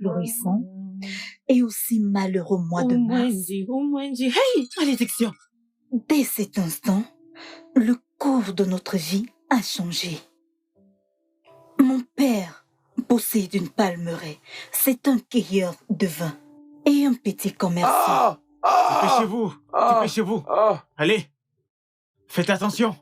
Florissant et aussi malheureux mois de mars. Hey, malédiction! Dès cet instant, le cours de notre vie a changé. Mon père possède une palmeraie. C'est un cueilleur de vin et un petit commerçant. Dépêchez-vous, dépêchez-vous. Allez, faites attention.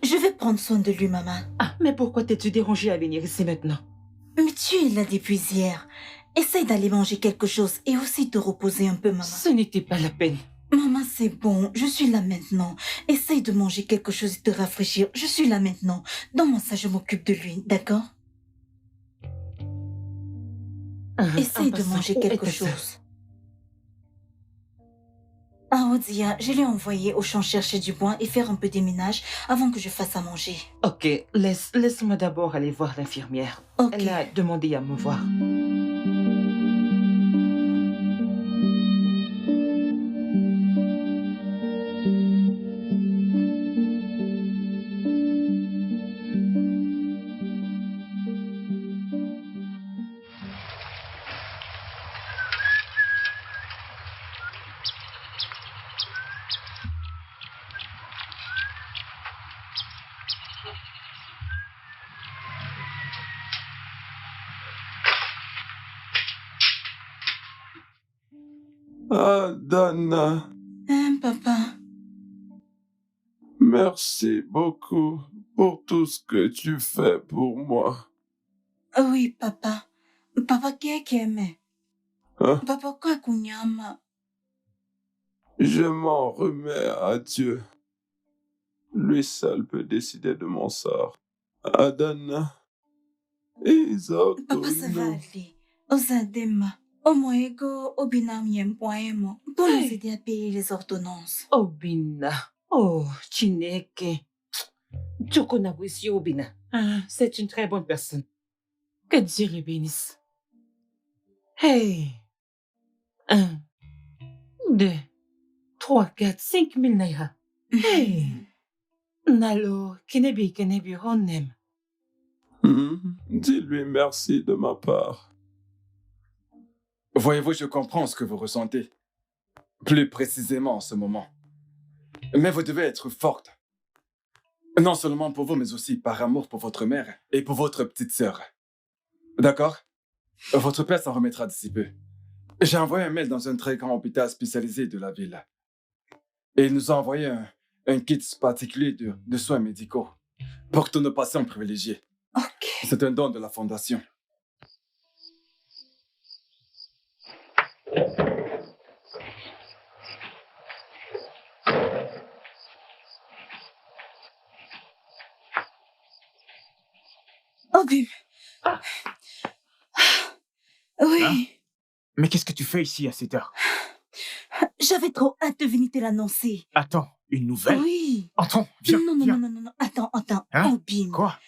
Je vais prendre soin de lui, maman. Ah, mais pourquoi t'es-tu dérangée à venir ici maintenant? Mais tu es là depuis hier. Essaye d'aller manger quelque chose et aussi te reposer un peu, maman. Ce n'était pas la peine. Maman, c'est bon. Je suis là maintenant. Essaye de manger quelque chose et te rafraîchir. Je suis là maintenant. Donne-moi ça, je m'occupe de lui, d'accord? Essaye de manger quelque chose. Ah, Odia, je l'ai envoyé au champ chercher du bois et faire un peu des ménages avant que je fasse à manger. Ok, laisse-moi d'abord aller voir l'infirmière. Ok. Elle a demandé à me voir. Adana, Papa. merci beaucoup pour tout ce que tu fais pour moi. Oui, papa. Papa, qu'est-ce aime? Hein? Papa, quoi kunyama? Je m'en remets à Dieu. Lui seul peut décider de mon sort. Adana, Papa, ça va Isokunu. aller. Osadema. Omoego, Obinam Yempoemo. Pour nous aider à payer les ordonnances. Obina. Oh, Chineke. Chokonabwisi Obina. Ah, c'est une très bonne personne. Que Dieu le bénisse. Hey. 1, 2, 3, 4, 5 000 naira. Hey. Nalo, kenebi, onem. Dis-lui merci de ma part. Voyez-vous, je comprends ce que vous ressentez. Plus précisément en ce moment. Mais vous devez être forte. Non seulement pour vous, mais aussi par amour pour votre mère et pour votre petite sœur. D'accord? Votre père s'en remettra d'ici peu. J'ai envoyé un mail dans un très grand hôpital spécialisé de la ville. Et il nous a envoyé un kit particulier de soins médicaux pour tous nos patients privilégiés. Ok. C'est un don de la fondation. Obim. Oui. Hein? Mais qu'est-ce que tu fais ici à cette heure? J'avais trop hâte de venir te l'annoncer. Attends, une nouvelle? Oui. Entrons, viens, Non. Attends. Hein? Obim. Quoi?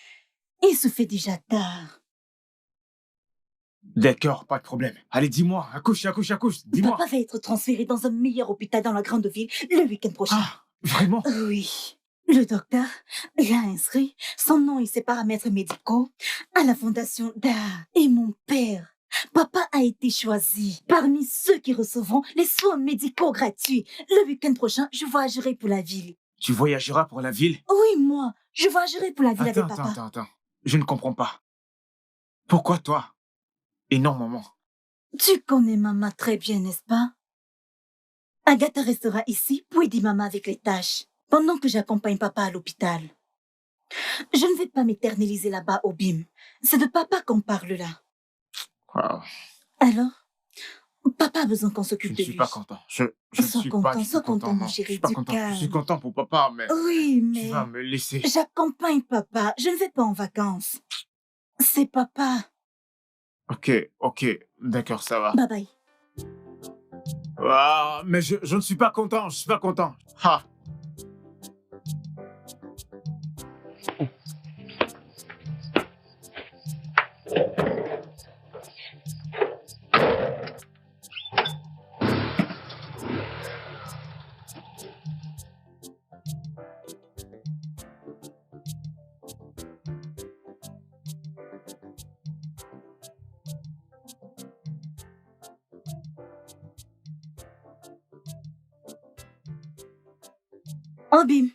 Il se fait déjà tard. D'accord, pas de problème. Allez, dis-moi, accouche, dis-moi. Papa va être transféré dans un meilleur hôpital dans la grande ville le week-end prochain. Ah, vraiment? Oui. Le docteur l'a inscrit, son nom et ses paramètres médicaux, à la fondation d'art. Et mon père, papa a été choisi parmi ceux qui recevront les soins médicaux gratuits. Le week-end prochain, je voyagerai pour la ville. Tu voyageras pour la ville? Oui, moi, je voyagerai pour la ville avec papa. Attends. Je ne comprends pas. Pourquoi toi? Et non, maman. Tu connais maman très bien, n'est-ce pas? Agatha restera ici pour aider maman avec les tâches, pendant que j'accompagne papa à l'hôpital. Je ne vais pas m'éterniser là-bas au BIM. C'est de papa qu'on parle là. Wow. Alors, papa a besoin qu'on Je s'occupe ne de suis lui. pas content. Je ne suis pas du tout content, mon non. chéri, Je suis pas du content. calme. Je suis content pour papa, mais Oui, tu mais vas me laisser. j'accompagne papa. Je ne vais pas en vacances. C'est papa. Ok, d'accord, ça va. Bye bye. Ah, mais je ne suis pas content, Ha! Obim,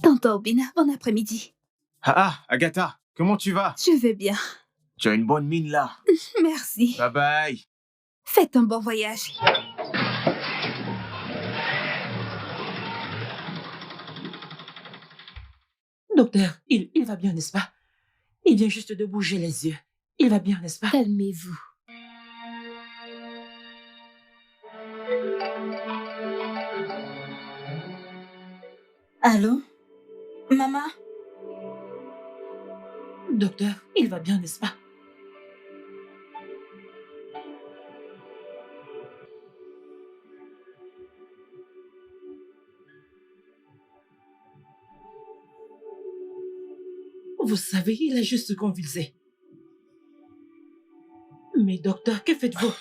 Tonton Obin, bon après-midi. Agatha, comment tu vas? Je vais bien. Tu as une bonne mine là. Merci. Bye bye. Faites un bon voyage. Docteur, il va bien, n'est-ce pas? Il vient juste de bouger les yeux. Il va bien, n'est-ce pas? Calmez-vous. allô? Maman? Docteur, il va bien, n'est-ce pas? Vous savez, il a juste convulsé. Mais docteur, que faites-vous?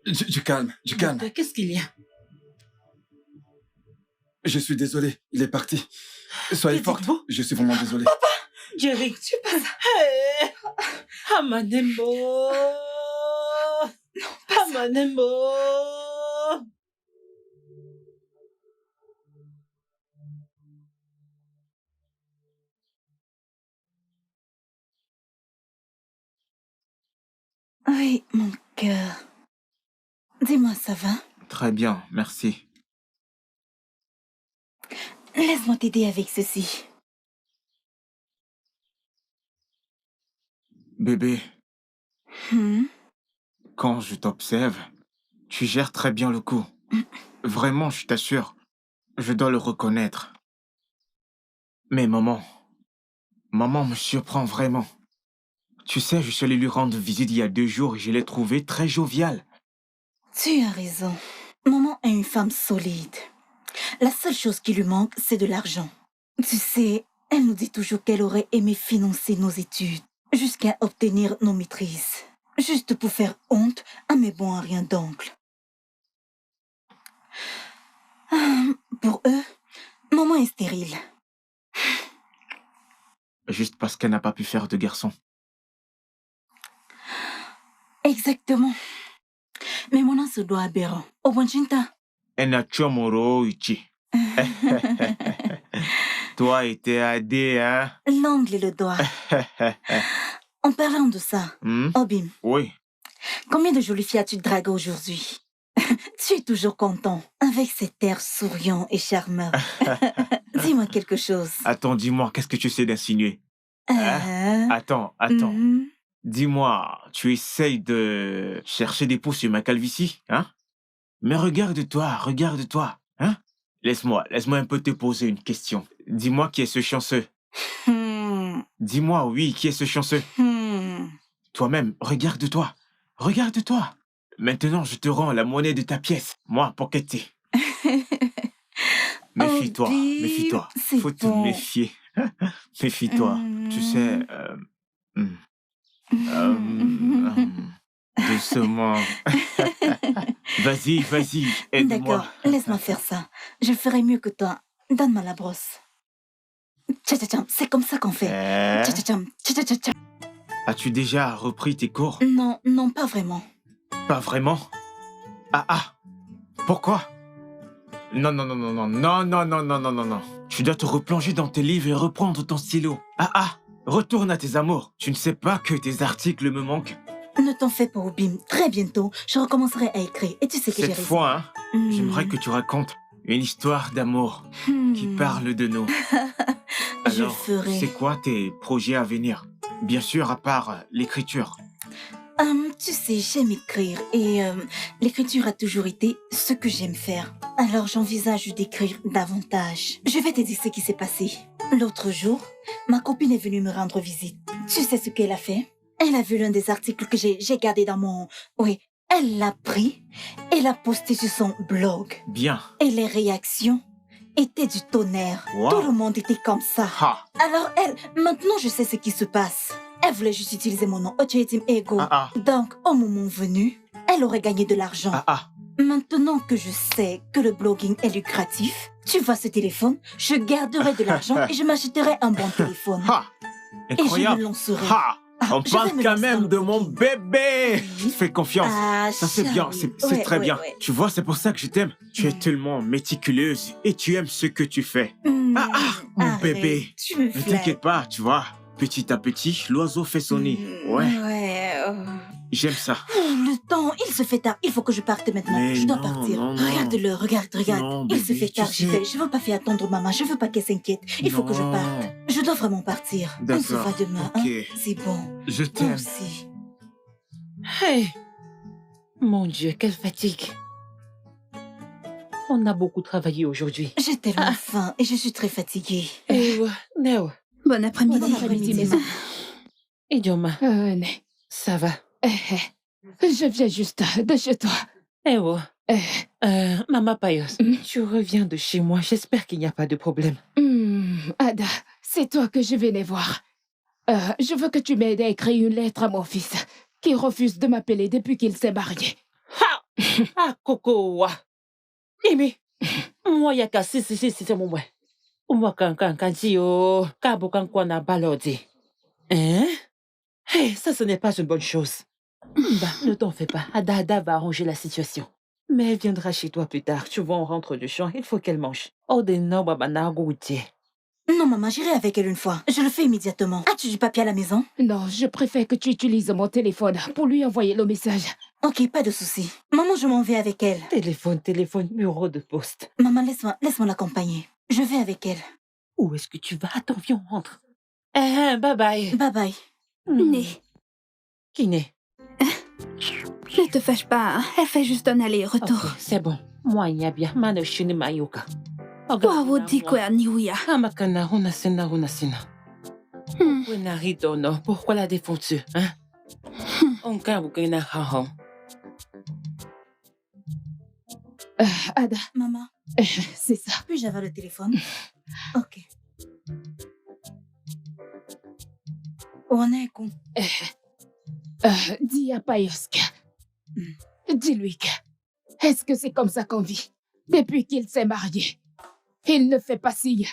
Je calme. Docteur, qu'est-ce qu'il y a? Je suis désolé, il est parti. Soyez Que forte, dites-vous? je suis vraiment désolé. Jerry, tu passes. Hey! Amanembo! Amanembo! Oui, mon cœur. Dis-moi, ça va? Très bien, merci. Laisse-moi t'aider avec ceci. Bébé, Hmm? quand je t'observe, tu gères très bien le coup. Vraiment, je t'assure, je dois le reconnaître. Mais maman me surprend vraiment. Tu sais, je suis allé lui rendre visite il y a 2 jours et je l'ai trouvée très joviale. Tu as raison. Maman est une femme solide. La seule chose qui lui manque, c'est de l'argent. Tu sais, elle nous dit toujours qu'elle aurait aimé financer nos études jusqu'à obtenir nos maîtrises. Juste pour faire honte à mes bons à rien d'oncle. Pour eux, maman est stérile. Juste parce qu'elle n'a pas pu faire de garçon. Exactement. Mais mon nom se doit aberrant. Obonchinta. Enachomoro Ichi. Toi et tes AD, hein? L'ongle et le doigt. En parlant de ça, Hmm? Obim, Oui. combien de jolies filles as-tu draguées aujourd'hui? Tu es toujours content, avec cet air souriant et charmeur. Dis-moi quelque chose. Attends, dis-moi, qu'est-ce que tu sais d'insinuer? Attends. mhm. Dis-moi, tu essayes de chercher des pouces sur ma calvitie, hein? Mais regarde-toi, hein? Laisse-moi un peu te poser une question. Dis-moi qui est ce chanceux. Hmm, Dis-moi, oui, qui est ce chanceux? hmm. Toi-même, regarde-toi. Maintenant, je te rends la monnaie de ta pièce. Moi, Pocket. Méfie-toi. Bim, c'est Faut te bon. méfier. Méfie-toi. Tu sais, doucement. Vas-y, aide-moi. D'accord, laisse-moi faire ça. Je ferai mieux que toi. Donne-moi la brosse. Tcha-tcha-tcha, c'est comme ça qu'on fait. Hein? Tcha-tcha-tcha, tcha-tcha-tcha. As-tu déjà repris tes cours? Non, pas vraiment. Pas vraiment? Pourquoi? Non. Tu dois te replonger dans tes livres et reprendre ton stylo. Retourne à tes amours. Tu ne sais pas que tes articles me manquent. Ne t'en fais pas, Obim. Très bientôt, je recommencerai à écrire. Et tu sais que j'ai Cette raison. fois, hein, Hmm. j'aimerais que tu racontes une histoire d'amour qui Hmm. parle de nous. Je le Alors, ferai. c'est quoi tes projets à venir? Bien sûr, à part l'écriture. Tu sais, j'aime écrire et l'écriture a toujours été ce que j'aime faire. Alors j'envisage d'écrire davantage. Je vais te dire ce qui s'est passé. L'autre jour, ma copine est venue me rendre visite. Tu sais ce qu'elle a fait? Elle a vu l'un des articles que j'ai gardé dans mon... Oui, elle l'a pris et l'a posté sur son blog. Bien. Et les réactions étaient du tonnerre. Wow. Tout le monde était comme ça. Alors maintenant je sais ce qui se passe. Elle voulait juste utiliser mon nom, Ochetim Ego. Donc, au moment venu, elle aurait gagné de l'argent. Maintenant que je sais que le blogging est lucratif, tu vois ce téléphone, je garderai de l'argent et je m'achèterai un bon téléphone. Et je Incroyable. le lancerai. On je vais parle me quand lancer dans même le de mon cooking. bébé. Oui. Fais confiance. Ah, Ça c'est bien, Charlie. c'est Ouais, très ouais, bien. ouais. Tu vois, c'est pour ça que je t'aime. Tu es Mm. tellement méticuleuse et tu aimes ce que tu fais. Mon Arrête, bébé. tu me Ne flattes. t'inquiète pas, tu vois. Petit à petit, l'oiseau fait son nid. Ouais, Ouais. j'aime ça. Le temps, il se fait tard. Il faut que je parte maintenant. Mais Je dois non, partir. non, non. Regarde-le, regarde. Non, Il se bébé, fait tu tard, sais. Gisèle. Je veux pas faire attendre maman. Je veux pas qu'elle s'inquiète. Il faut que je Non. parte. Je dois vraiment partir. On se D'accord, voit demain. ok. Hein? C'est bon. Je Toi t'aime. aussi. Hey, mon Dieu, quelle fatigue. On a beaucoup travaillé aujourd'hui. J'ai tellement faim et je suis très fatiguée. Neo, Bon après-midi. Bon après-midi, maman. Idioma, Né. ça va? Je viens juste de chez toi. Maman Payos, tu reviens de chez moi. J'espère qu'il n'y a pas de problème. Ada, c'est toi que je venais voir. Je veux que tu m'aides à écrire une lettre à mon fils, qui refuse de m'appeler depuis qu'il s'est marié. Ah, Coco, wa. Imi, moi, yaka, c'est mon ouais. Moi, quand yo, kabo quand quoi n'a balodi. Hein? Hey, ça, ce n'est pas une bonne chose. Bah, ne t'en fais pas. Ada va arranger la situation. Mais elle viendra chez toi plus tard. Tu vois, on rentre du champ. Il faut qu'elle mange. Oh, de no, baba, na goûter. Non, maman, j'irai avec elle une fois. Je le fais immédiatement. As-tu du papier à la maison? Non, je préfère que tu utilises mon téléphone pour lui envoyer le message. Ok, pas de souci. Maman, je m'en vais avec elle. Téléphone, bureau de poste. Maman, laisse-moi l'accompagner. Je vais avec elle. Où est-ce que tu vas? Attends, viens, on rentre. Bye bye. Bye bye. Né, Qui n'est? ne te fâche pas. Hein. Elle fait juste un aller-retour. Ok, c'est bon. Moi, il y a bien. Mano shini mayoka. Waouh, dis quoi, Niouya. Amakana, hunasina. Wenari no. Pourquoi la défends-tu, hein? On kabukena haho. Ada, Maman, c'est ça. puis-je avoir le téléphone? Ok. On est con. Dis à Payoska. Dis-lui que... Est-ce que c'est comme ça qu'on vit? Depuis qu'il s'est marié, il ne fait pas signe.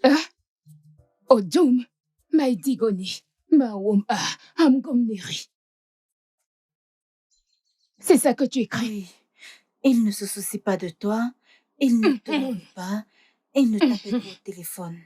Hein? Odum, Maïdigoni, Maoum Amgomniri. C'est ça que tu écris? Oui. Il ne se soucie pas de toi. Il ne te nomme pas. Il ne t'appelle pas au téléphone.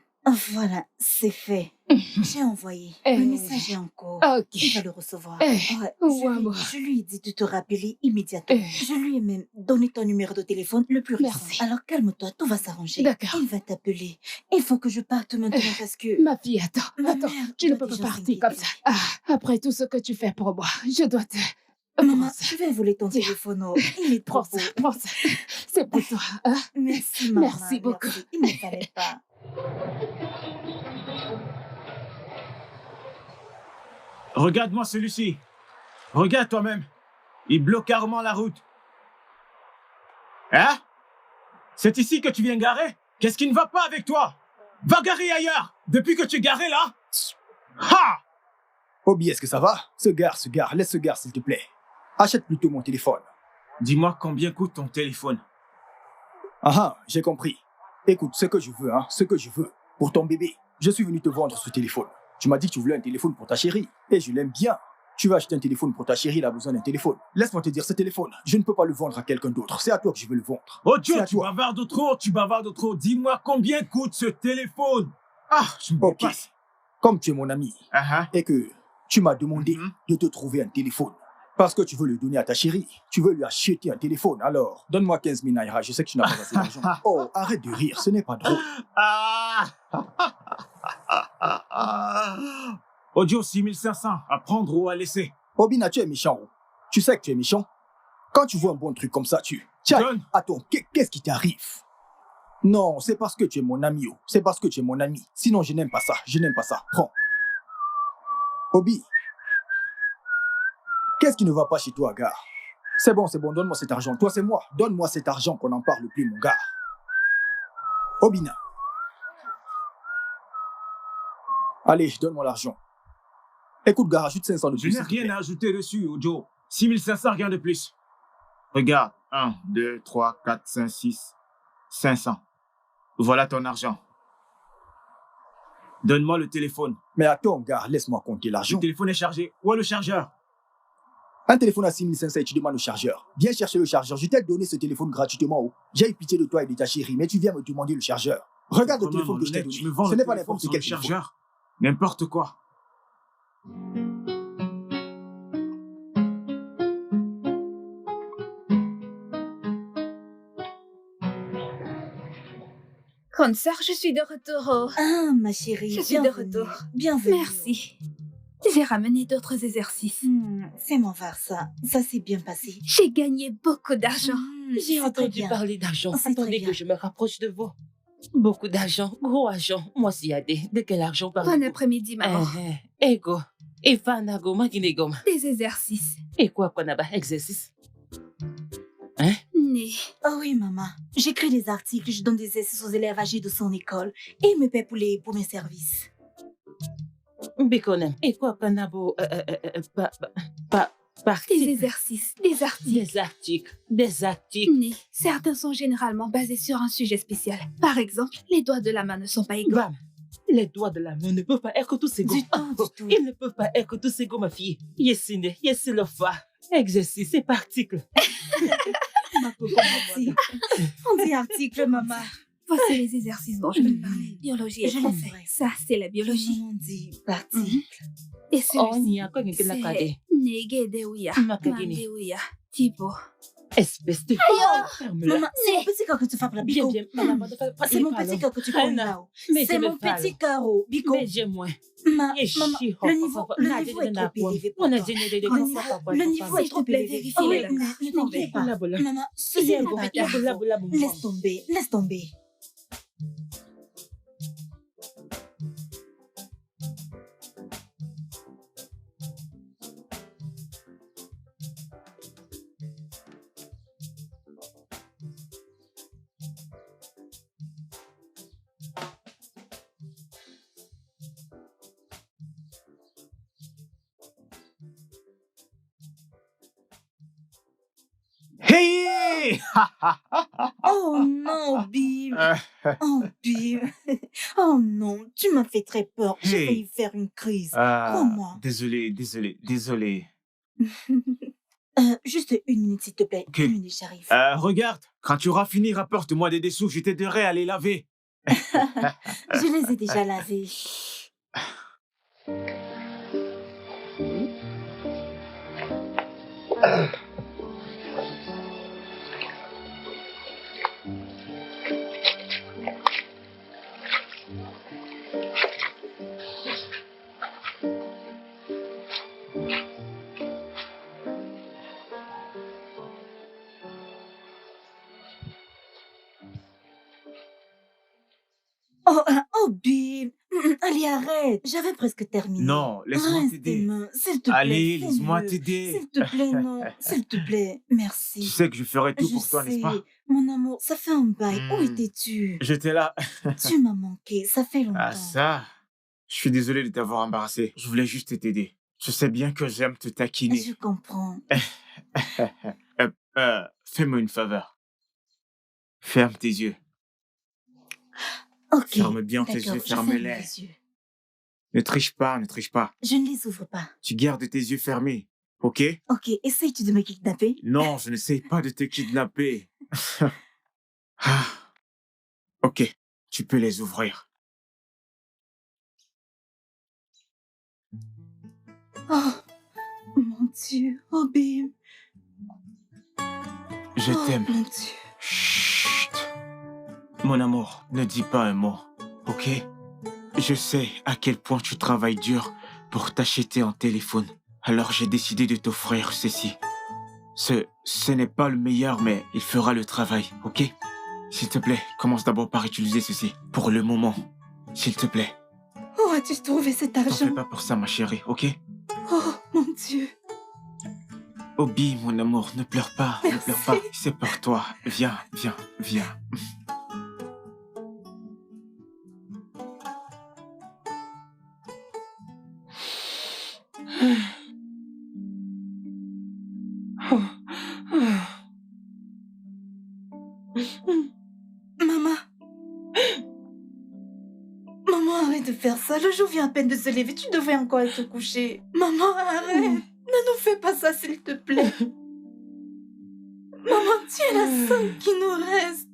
Voilà, c'est fait. J'ai envoyé. Le message est en cours. Ok. Tu vas le recevoir. Ouais, je, moi. je lui ai dit de te rappeler immédiatement. Je lui ai même donné ton numéro de téléphone le plus récent. Merci. Alors calme-toi, tout va s'arranger. D'accord. Il va t'appeler. Il faut que je parte maintenant parce que... Ma fille, attends, Ma attends. mère Tu ne doit peux pas déjà partir comme s'inquiéter. ça. Après tout ce que tu fais pour moi, je dois te... Maman, Prends ça. je vais voler ton Tiens. téléphone. Oh. Il est trop Prends ça, beau. prends ça. C'est pour toi. Hein? Merci, maman. Merci beaucoup. Merci. Il ne fallait pas. Regarde-moi celui-ci. Regarde toi-même. Il bloque carrément la route. Hein? C'est ici que tu viens garer? Qu'est-ce qui ne va pas avec toi? Va garer ailleurs! Depuis que tu es garé là? Ha! Obi, est-ce que ça va? Se gare, laisse se gare s'il te plaît. Achète plutôt mon téléphone. Dis-moi combien coûte ton téléphone? Ah, j'ai compris. Écoute, ce que je veux, ce que je veux, pour ton bébé, je suis venu te vendre ce téléphone. Tu m'as dit que tu voulais un téléphone pour ta chérie, et je l'aime bien. Tu vas acheter un téléphone pour ta chérie, il a besoin d'un téléphone. Laisse-moi te dire, ce téléphone, je ne peux pas le vendre à quelqu'un d'autre. C'est à toi que je veux le vendre. Oh Dieu, C'est à tu toi. bavardes trop, tu bavardes trop. Dis-moi combien coûte ce téléphone? Ah, je me Ok. dépasse. Comme tu es mon ami, et que tu m'as demandé de te trouver un téléphone, parce que tu veux le donner à ta chérie, tu veux lui acheter un téléphone, alors donne-moi 15 000 naira, je sais que tu n'as pas assez d'argent. Oh, arrête de rire, ce n'est pas drôle. Ah! Audio 6500, à prendre ou à laisser. Obina, tu es méchant. Oh. Tu sais que tu es méchant. Quand tu vois un bon truc comme ça, Tiens, Donne. attends, qu'est-ce qui t'arrive? Non, c'est parce que tu es mon ami. Oh. C'est parce que tu es mon ami. Sinon, je n'aime pas ça. Je n'aime pas ça. Prends. Obi, qu'est-ce qui ne va pas chez toi, gars? C'est bon, donne-moi cet argent. Toi, c'est moi. Donne-moi cet argent qu'on n'en parle plus, mon gars. Obina. Allez, donne-moi l'argent. Écoute, gars, ajoute 500 de Je plus. n'ai s'il te plaît. rien à ajouter dessus, Ojo. 6500, rien de plus. Regarde, 1, 2, 3, 4, 5, 6, 500. Voilà ton argent. Donne-moi le téléphone. Mais attends, gars, laisse-moi compter l'argent. Le téléphone est chargé. Où est le chargeur? Un téléphone à 6500 et tu demandes le chargeur. Viens chercher le chargeur. Je t'ai donné ce téléphone gratuitement. Oh. J'ai eu pitié de toi et de ta chérie, mais tu viens me demander le chargeur. Regarde le Comment, téléphone que je t'ai Mamonette, donné. tu me vends Ce le n'est pas téléphone n'importe sans quel le téléphone. chargeur. N'importe quoi. Grande sœur, je suis de retour. Oh. Ah, ma chérie, Je suis de bienvenue. retour. Bienvenue. Merci. J'ai ramené d'autres exercices. Fais-moi voir ça. Ça s'est bien passé. J'ai gagné beaucoup d'argent. J'ai C'est très entendu bien. parler d'argent. C'est très Attendez bien. que je me rapproche de vous. Beaucoup d'argent, gros argent. Moi, si y a de quel argent Bon parlez-vous? après-midi, maman. Ego. Et fanago, maginegom. Des exercices. Et quoi qu'on a exercice? Né. Oh oui, maman. J'écris des articles, je donne des exercices aux élèves âgés de son école et il me paie pour mes services. Bikonem. Et quoi qu'on a Des parti. exercices. Des articles. Des articles. Né. Certains sont généralement basés sur un sujet spécial. Par exemple, les doigts de la main ne sont pas égaux. Bam. Les doigts de la main ne peuvent pas être tous égaux. Du tout. Ils ne peuvent pas être tous égaux, ma fille. Yesine, le fa. Exercice et particle. Ma pauvre maman. On dit article, maman. Voici les exercices dont je veux parler. Biologie et Je français. l'aimerais. Ça, c'est la biologie. On dit article. Et Oh, celui-ci, n'y a quoi que la cade. c'est Negedewia. Makagini. Mandewia. Tipo. Espèce de. Ferme-la. Maman, c'est mon petit cœur que tu frappes là, Bien, Bico. bien. Maman, C'est mon petit cœur que tu connais là. C'est mon petit carreau, Bico. Mais j'ai moins. Maman, le niveau est trop élevé pour toi. Le niveau est S'il trop te plaît, élevé. vérifie Oh oui, les mais lettres. ne t'inquiète pas. Maman, ceci n'est pas grave. Laisse tomber, laisse tomber. Hey! Oh non, Bim. Oh, Bim. Oh non, tu m'as fait très peur. J'ai Hey. failli faire une crise. Ah, Crois-moi. désolé. Juste une minute, s'il te plaît. Ok. Une minute, j'arrive. Regarde, quand tu auras fini, rapporte-moi des dessous, je t'aiderai à les laver. Je les ai déjà lavés. Oh, Bim. Allez, arrête. J'avais presque terminé. Non, laisse-moi Rince t'aider. tes mains, s'il te plaît. Allez, laisse-moi fais-le. t'aider. S'il te plaît, non. S'il te plaît, merci. Tu sais que je ferai tout Je pour toi, n'est-ce pas? sais. Mon amour, ça fait un bail. Où Hmm. étais-tu? J'étais là. Tu m'as manqué, ça fait longtemps. Ah ça, je suis désolé de t'avoir embarrassé. Je voulais juste t'aider. Je sais bien que j'aime te taquiner. Je comprends. Fais-moi une faveur. Ferme tes yeux. Ok. Ferme bien tes D'accord, yeux, je ferme ferme-les. les yeux. Ne triche pas, ne triche pas. Je ne les ouvre pas. Tu gardes tes yeux fermés, ok? Ok, essayes-tu de me kidnapper? Non, je n'essaye pas de te kidnapper. Ah. Ok, tu peux les ouvrir. Oh, mon Dieu. Oh, Bim. Je Oh, t'aime. mon Dieu. Chut. Mon amour, ne dis pas un mot, ok? Je sais à quel point tu travailles dur pour t'acheter un téléphone. Alors j'ai décidé de t'offrir ceci. Ce n'est pas le meilleur, mais il fera le travail, ok? S'il te plaît, commence d'abord par utiliser ceci. Pour le moment, s'il te plaît. Où as-tu trouvé cet T'en fais argent? pas pour ça, ma chérie, ok? Oh, mon Dieu. Obi, mon amour, ne pleure pas, ne pleure pas. C'est pour toi. Viens. Maman. Maman, arrête de faire ça. Le jour vient à peine de se lever. Tu devrais encore être couché. Maman, arrête. Ne nous fais pas ça, s'il te plaît. Maman, tu es la seule qui nous reste.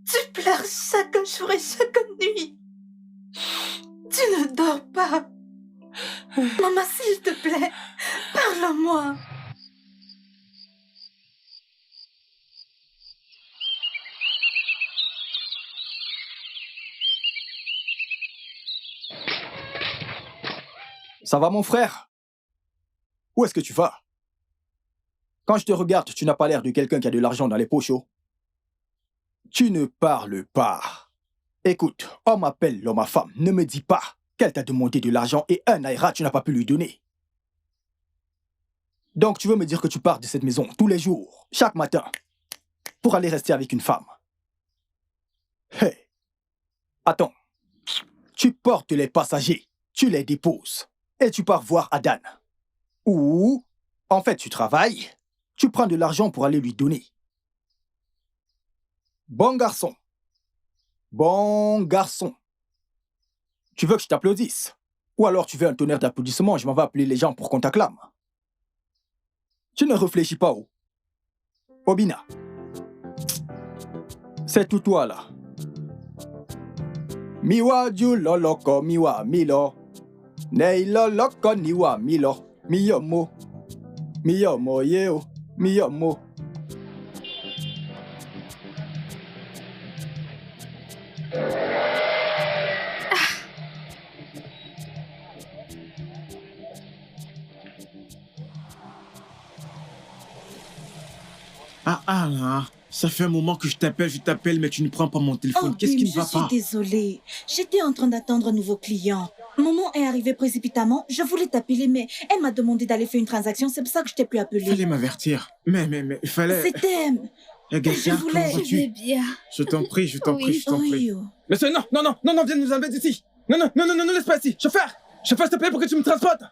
Tu pleures chaque jour et chaque nuit. Tu ne dors pas. Maman, s'il te plaît, parle-moi. Ça va, mon frère? Où est-ce que tu vas? Quand je te regarde, tu n'as pas l'air de quelqu'un qui a de l'argent dans les poches. Tu ne parles pas. Écoute, homme appelle l'homme à femme. Ne me dis pas qu'elle t'a demandé de l'argent et un naira, tu n'as pas pu lui donner. Donc tu veux me dire que tu pars de cette maison tous les jours, chaque matin, pour aller rester avec une femme. Hey, attends. Tu portes les passagers, tu les déposes et tu pars voir Adan. Ou, en fait, tu travailles, tu prends de l'argent pour aller lui donner. Bon garçon. Bon garçon. Tu veux que je t'applaudisse? Ou alors tu veux un tonnerre d'applaudissements, je m'en vais appeler les gens pour qu'on t'acclame. Tu ne réfléchis pas, oh. Obina. C'est tout toi, là. Miwa du loloko miwa milo. Nei loloko niwa milo. Miyomo. Miyomo yeo. Miyomo. Là. Ça fait un moment que je t'appelle, mais tu ne prends pas mon téléphone. Qu'est-ce qui ne va pas? Je suis désolée. J'étais en train d'attendre un nouveau client. Maman est arrivée précipitamment. Je voulais t'appeler, mais elle m'a demandé d'aller faire une transaction. C'est pour ça que je t'ai plus appelé. Il fallait m'avertir. Mais il fallait... C'était... Agatha, comment Je vas-tu? vais bien. Je t'en prie, je t'en prie. Oui, oh. Monsieur, non, viens nous enlever d'ici. Non, laisse pas ici. Chauffeur, s'il te plaît, pour que tu me transportes.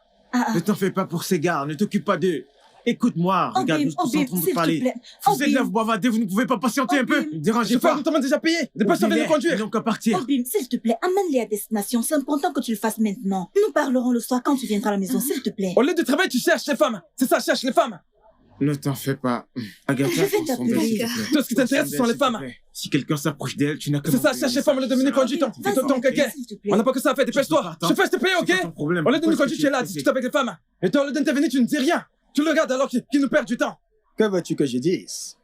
Ne t'en fais pas pour ces gars, ne t'occupe pas d'eux. Écoute-moi, regarde, nous sommes en train de parler. Vous êtes là, vous bavardez, vous ne pouvez pas patienter un peu? Ne dérangez Chauffeur, pas. nous t'avons déjà payé. Dépêche-toi, viens nous conduire. Ils n'ont qu'à partir. Obim, s'il te plaît, amène-les à destination. C'est important que tu le fasses maintenant. Nous parlerons le soir quand tu viendras à la maison, s'il te plaît. Au lieu de travail, tu cherches les femmes. C'est ça, cherche les femmes. Ne t'en fais pas. Agatha, Je vais t'appeler. Tout ce qui t'intéresse, ce sont les femmes. Si quelqu'un s'approche d'elle, tu n'as que... C'est ça, cherche les femmes, au lieu de venir conduire ton caquet. S'il te plaît. On n'a pas que ça à faire, dépêche-toi. Chauffeur, s'il te plaît, ok? Au lieu de nous conduire, tu es là, discute avec les femmes. Et toi, au lieu d'intervenir, tu ne dis rien. Tu le regardes alors qu'il nous perd du temps. Que veux-tu que je dise?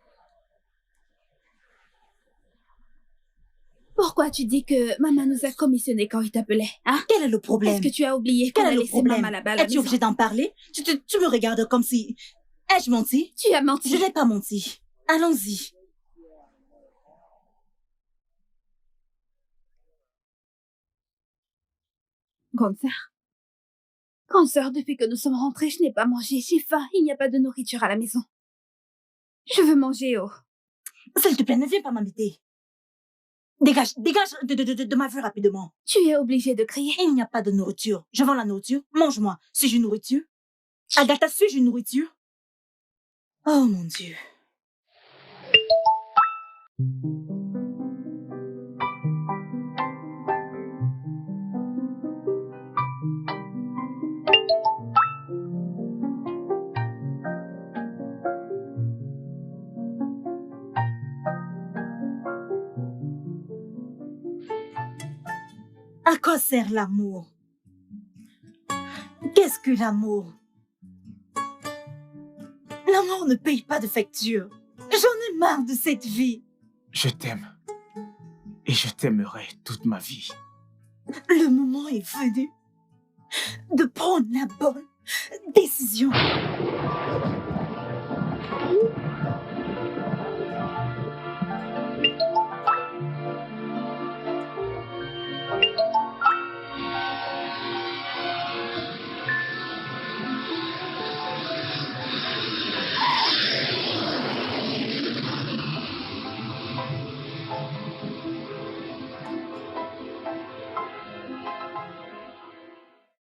Pourquoi tu dis que maman nous a commissionné quand il t'appelait, hein? Quel est le problème? Est-ce que tu as oublié qu'on Quel a est le laissé problème? maman là-bas à la Es-tu maison? obligé d'en parler? Tu me regardes comme si... Ai-je menti? Tu as menti. Je n'ai pas menti. Allons-y. Grande sœur, depuis que nous sommes rentrés, je n'ai pas mangé. J'ai faim. Il n'y a pas de nourriture à la maison. Je veux manger, oh. S'il te plaît, ne viens pas m'embêter. Dégage de ma vue rapidement. Tu es obligé de crier. Il n'y a pas de nourriture. Je vends la nourriture. Mange-moi. Suis-je une nourriture? Agatha, suis-je une nourriture? Oh mon Dieu. À quoi sert l'amour? Qu'est-ce que l'amour? L'amour ne paye pas de facture. J'en ai marre de cette vie. Je t'aime. Et je t'aimerai toute ma vie. Le moment est venu de prendre la bonne décision.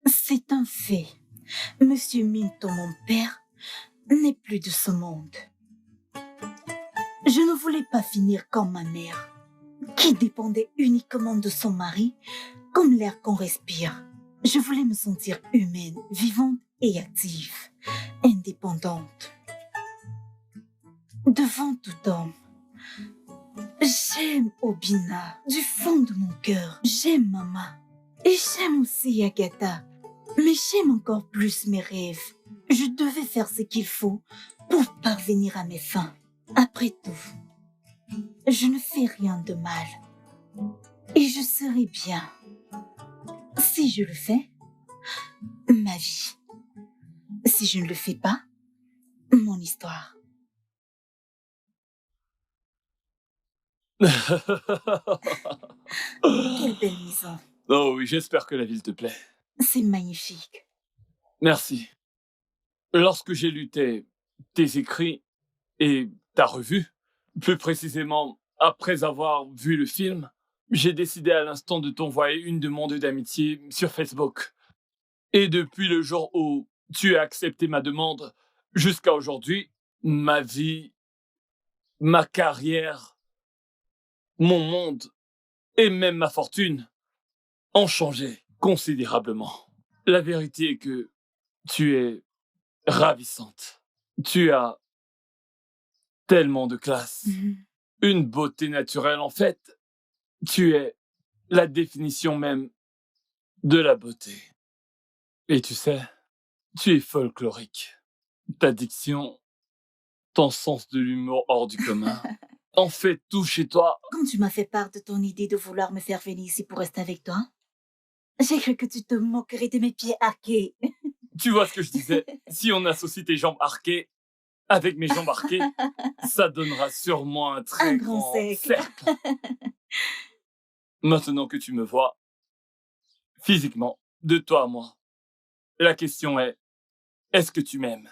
C'est un fait. Monsieur Minton, mon père, n'est plus de ce monde. Je ne voulais pas finir comme ma mère, qui dépendait uniquement de son mari comme l'air qu'on respire. Je voulais me sentir humaine, vivante et active, indépendante. Devant tout homme, j'aime Obina du fond de mon cœur. J'aime Maman et j'aime aussi Agatha. Mais j'aime encore plus mes rêves. Je devais faire ce qu'il faut pour parvenir à mes fins. Après tout, je ne fais rien de mal. Et je serai bien. Si je le fais, ma vie. Si je ne le fais pas, mon histoire. Quelle belle maison. Oh oui, j'espère que la ville te plaît. C'est magnifique. Merci. Lorsque j'ai lu tes écrits et ta revue, plus précisément après avoir vu le film, j'ai décidé à l'instant de t'envoyer une demande d'amitié sur Facebook. Et depuis le jour où tu as accepté ma demande jusqu'à aujourd'hui, ma vie, ma carrière, mon monde et même ma fortune ont changé considérablement. La vérité est que tu es ravissante. Tu as tellement de classe. Une beauté naturelle, en fait. Tu es la définition même de la beauté. Et tu sais, tu es folklorique. Ta diction, ton sens de l'humour hors du commun, en fait tout chez toi. Quand tu m'as fait part de ton idée de vouloir me faire venir ici pour rester avec toi, j'ai cru que tu te moquerais de mes pieds arqués. Tu vois ce que je disais? Si on associe tes jambes arquées avec mes jambes arquées, ça donnera sûrement un très grand cercle. cercle. Maintenant que tu me vois, physiquement, de toi à moi, la question est-ce que tu m'aimes?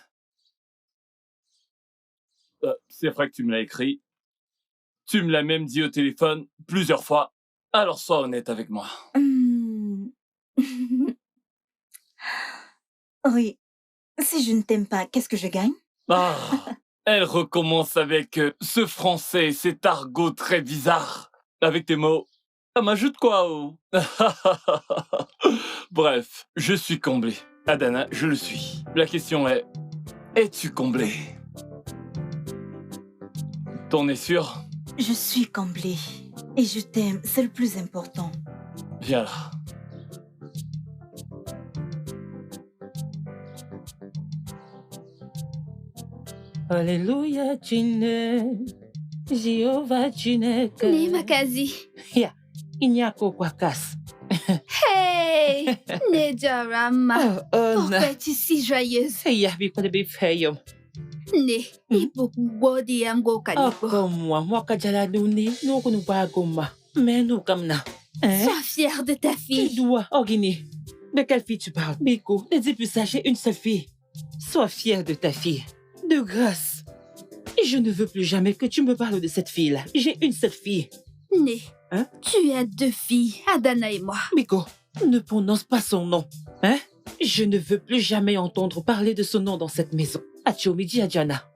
C'est vrai que tu me l'as écrit. Tu me l'as même dit au téléphone plusieurs fois. Alors sois honnête avec moi. Oui. Si je ne t'aime pas, qu'est-ce que je gagne? Ah, elle recommence avec ce français et cet argot très bizarre. Avec tes mots. Ça m'ajoute quoi, oh? Bref, je suis comblé. Adana, je le suis. La question est, es-tu comblé? T'en es sûr? Je suis comblée. Et je t'aime, c'est le plus important. Viens là. Alléluia, tu n'es. Jéhovah, tu n'es que. Ne Makazi. Ya, inyako kwa kas. Hey, Ne Jarama. Pourquoi Na. es-tu si joyeuse? Ya, bi kwa be feyom. Ne, Ibukbodi Amgo Kalipo. Ako moi kajala duni, no kunu bagoma. Mais nous comme na. Hein? Sois fière de ta Tu fille. dois, Ogini. De quelle fille tu parles? Biko, ne dis plus ça, j'ai une seule fille. Sois fière de ta fille. De grâce. Je ne veux plus jamais que tu me parles de cette fille-là. J'ai une seule fille. Ne, Hein? tu as deux filles, Adana et moi. Biko, ne prononce pas son nom. Hein? Je ne veux plus jamais entendre parler de son nom dans cette maison. Achomidi Adjana.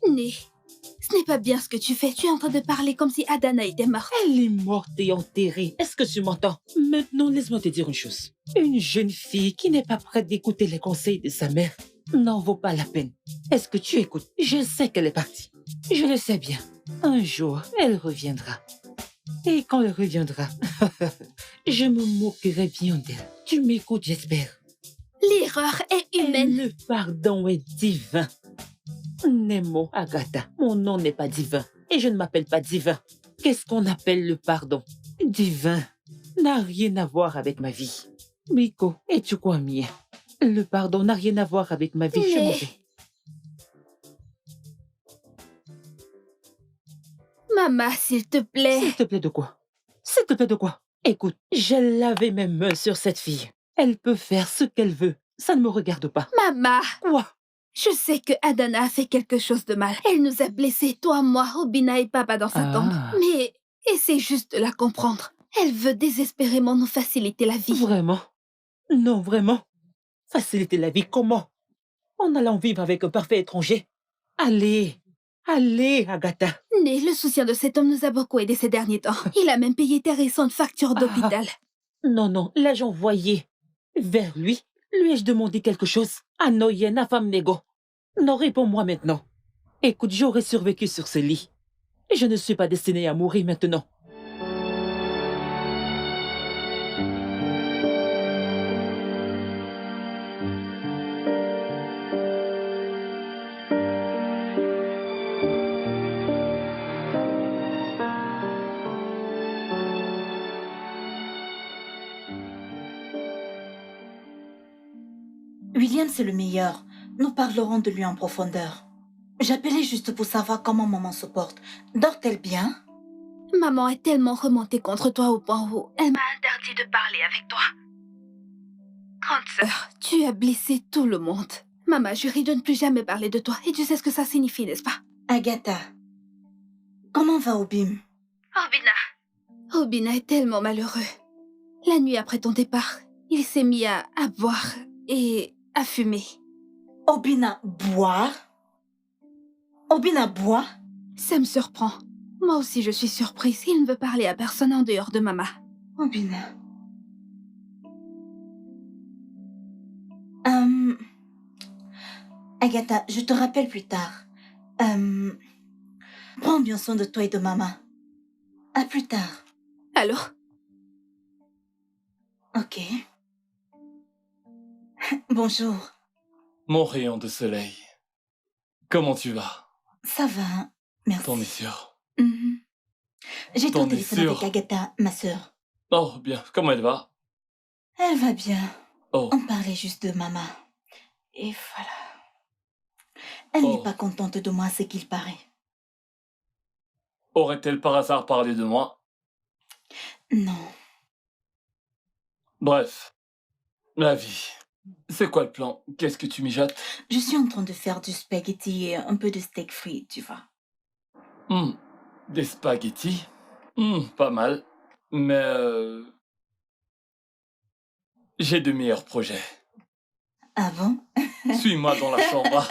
Ne, ce n'est pas bien ce que tu fais. Tu es en train de parler comme si Adana était morte. Elle est morte et enterrée. Est-ce que tu m'entends? Maintenant, laisse-moi te dire une chose. Une jeune fille qui n'est pas prête d'écouter les conseils de sa mère n'en vaut pas la peine. Est-ce que tu écoutes? Je sais qu'elle est partie. Je le sais bien. Un jour, elle reviendra. Et quand elle reviendra, je me moquerai bien d'elle. Tu m'écoutes, j'espère. L'erreur est humaine. Le pardon est divin. Nemo Agatha, mon nom n'est pas divin. Et je ne m'appelle pas divin. Qu'est-ce qu'on appelle le pardon? Divin n'a rien à voir avec ma vie. Miko, es-tu quoi, mien? Le pardon n'a rien à voir avec ma vie. Je m'en vais. Maman, s'il te plaît. S'il te plaît de quoi? S'il te plaît de quoi? Écoute, j'ai lavé mes mains sur cette fille. Elle peut faire ce qu'elle veut. Ça ne me regarde pas. Maman, Quoi? je sais que Adana a fait quelque chose de mal. Elle nous a blessés, toi, moi, Obina et Papa dans sa tombe. Mais essaie juste de la comprendre. Elle veut désespérément nous faciliter la vie. Vraiment? Non, vraiment? Faciliter la vie, comment? En allant vivre avec un parfait étranger? Allez, Agatha. Né, le soutien de cet homme nous a beaucoup aidé ces derniers temps. Il a même payé tes récentes factures d'hôpital. Non, non, l'ai-je envoyé vers lui? Lui ai-je demandé quelque chose? Ah non, Yena femme négo. Non, réponds-moi maintenant. Écoute, j'aurais survécu sur ce lit. Et je ne suis pas destinée à mourir maintenant. William, c'est le meilleur. Nous parlerons de lui en profondeur. J'appelais juste pour savoir comment maman se porte. Dort-elle bien? Maman est tellement remontée contre toi au point où elle m'a interdit de parler avec toi. Grande sœur, tu as blessé tout le monde. Maman jurait de ne plus jamais parler de toi et tu sais ce que ça signifie, n'est-ce pas? Agatha, comment va Obim? Obina est tellement malheureux. La nuit après ton départ, il s'est mis à boire et à fumer. Obina boire? Obina boit? Ça me surprend. Moi aussi, je suis surprise. Il ne veut parler à personne en dehors de maman. Obina. Agatha, je te rappelle plus tard. Prends bien soin de toi et de maman. À plus tard. Allô? Ok. Bonjour. Mon rayon de soleil. Comment tu vas? Ça va, merci. T'en es sûr? Mhm. J'ai T'en ton es téléphone sûr? avec Agatha, ma sœur. Oh, bien. Comment elle va? Elle va bien. Oh. On parlait juste de maman. Et voilà. Elle n'est pas contente de moi, ce qu'il paraît. Aurait-elle par hasard parlé de moi? Non. Bref. La vie. C'est quoi le plan? Qu'est-ce que tu mijotes? Je suis en train de faire du spaghetti et un peu de steak frit, tu vois. Des spaghettis? Pas mal. Mais j'ai de meilleurs projets. Ah bon? Suis-moi dans la chambre.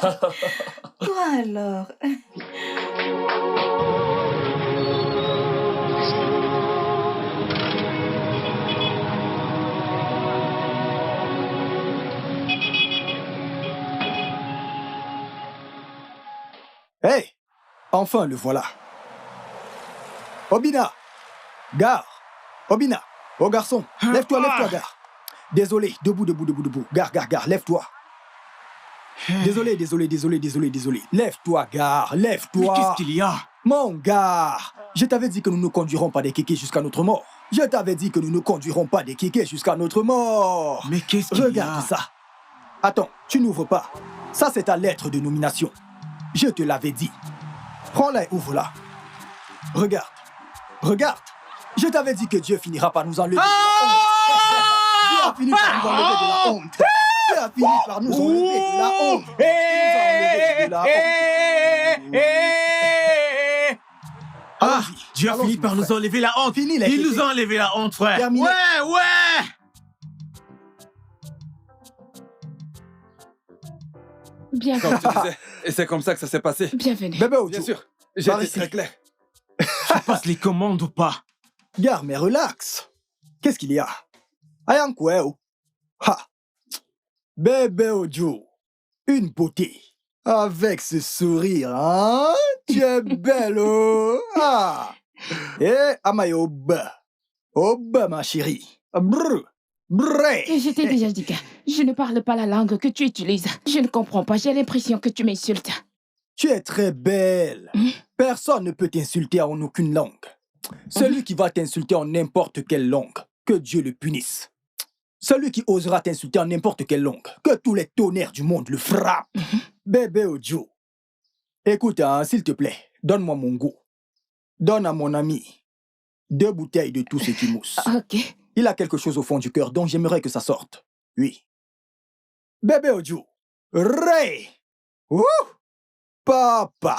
Toi alors? Hey! Enfin, le voilà. Obina! Gare! Obina! Oh garçon, lève-toi, gare. Désolé, debout. Gare, lève-toi. Désolé. Lève-toi, gare, lève-toi. Mais qu'est-ce qu'il y a? Mon gars, je t'avais dit que nous ne conduirons pas des kékés jusqu'à notre mort. Mais qu'est-ce qu'il y a? Regarde ça. Attends, tu n'ouvres pas. Ça, c'est ta lettre de nomination. Je te l'avais dit. Prends-la et ouvre-la. Regarde. Je t'avais dit que Dieu finira par nous enlever de la honte. Dieu a fini par nous enlever de la honte. Dieu a fini par nous enlever de la honte. Dieu a fini par nous enlever la honte. Il nous a enlevé la honte, frère. Terminé. Ouais. Bien, Comme tu disais, et c'est comme ça que ça s'est passé. bienvenue. Bébé Ojo. Bien sûr, j'ai Par été ici. très clair. Tu passes les commandes ou pas? Gare, mais relax. Qu'est-ce qu'il y a? Ayankweo. Ha. Bébé Ojo. Une beauté. Avec ce sourire, hein? Tu es belle, oh. Ah. Eh, Amayoba. Oba, ma chérie. Brr. Brrr. Et je t'ai déjà dit que je ne parle pas la langue que tu utilises. Je ne comprends pas, j'ai l'impression que tu m'insultes. Tu es très belle. Personne ne peut t'insulter en aucune langue. Celui qui va t'insulter en n'importe quelle langue, que Dieu le punisse. Celui qui osera t'insulter en n'importe quelle langue, que tous les tonnerres du monde le frappent. Bébé Ojo. Écoute, hein, s'il te plaît, donne-moi mon goût. Donne à mon ami 2 bouteilles de tout ce qui mousse. Ok. Il a quelque chose au fond du cœur dont j'aimerais que ça sorte. Oui. Bébé Ojo. Ray. Ouh. Papa.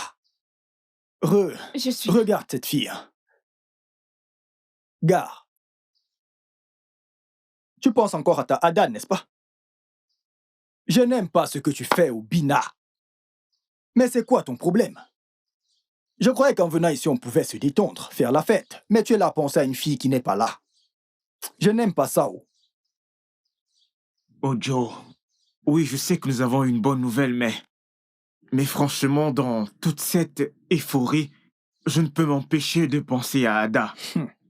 Je suis... Regarde cette fille. Gare. Tu penses encore à ta Ada, n'est-ce pas? Je n'aime pas ce que tu fais au Bina. Mais c'est quoi ton problème? Je croyais qu'en venant ici, on pouvait se détendre, faire la fête. Mais tu es là à penser à une fille qui n'est pas là. Je n'aime pas ça. Oh. Oh Joe, oui, je sais que nous avons une bonne nouvelle, mais franchement, dans toute cette euphorie, je ne peux m'empêcher de penser à Ada.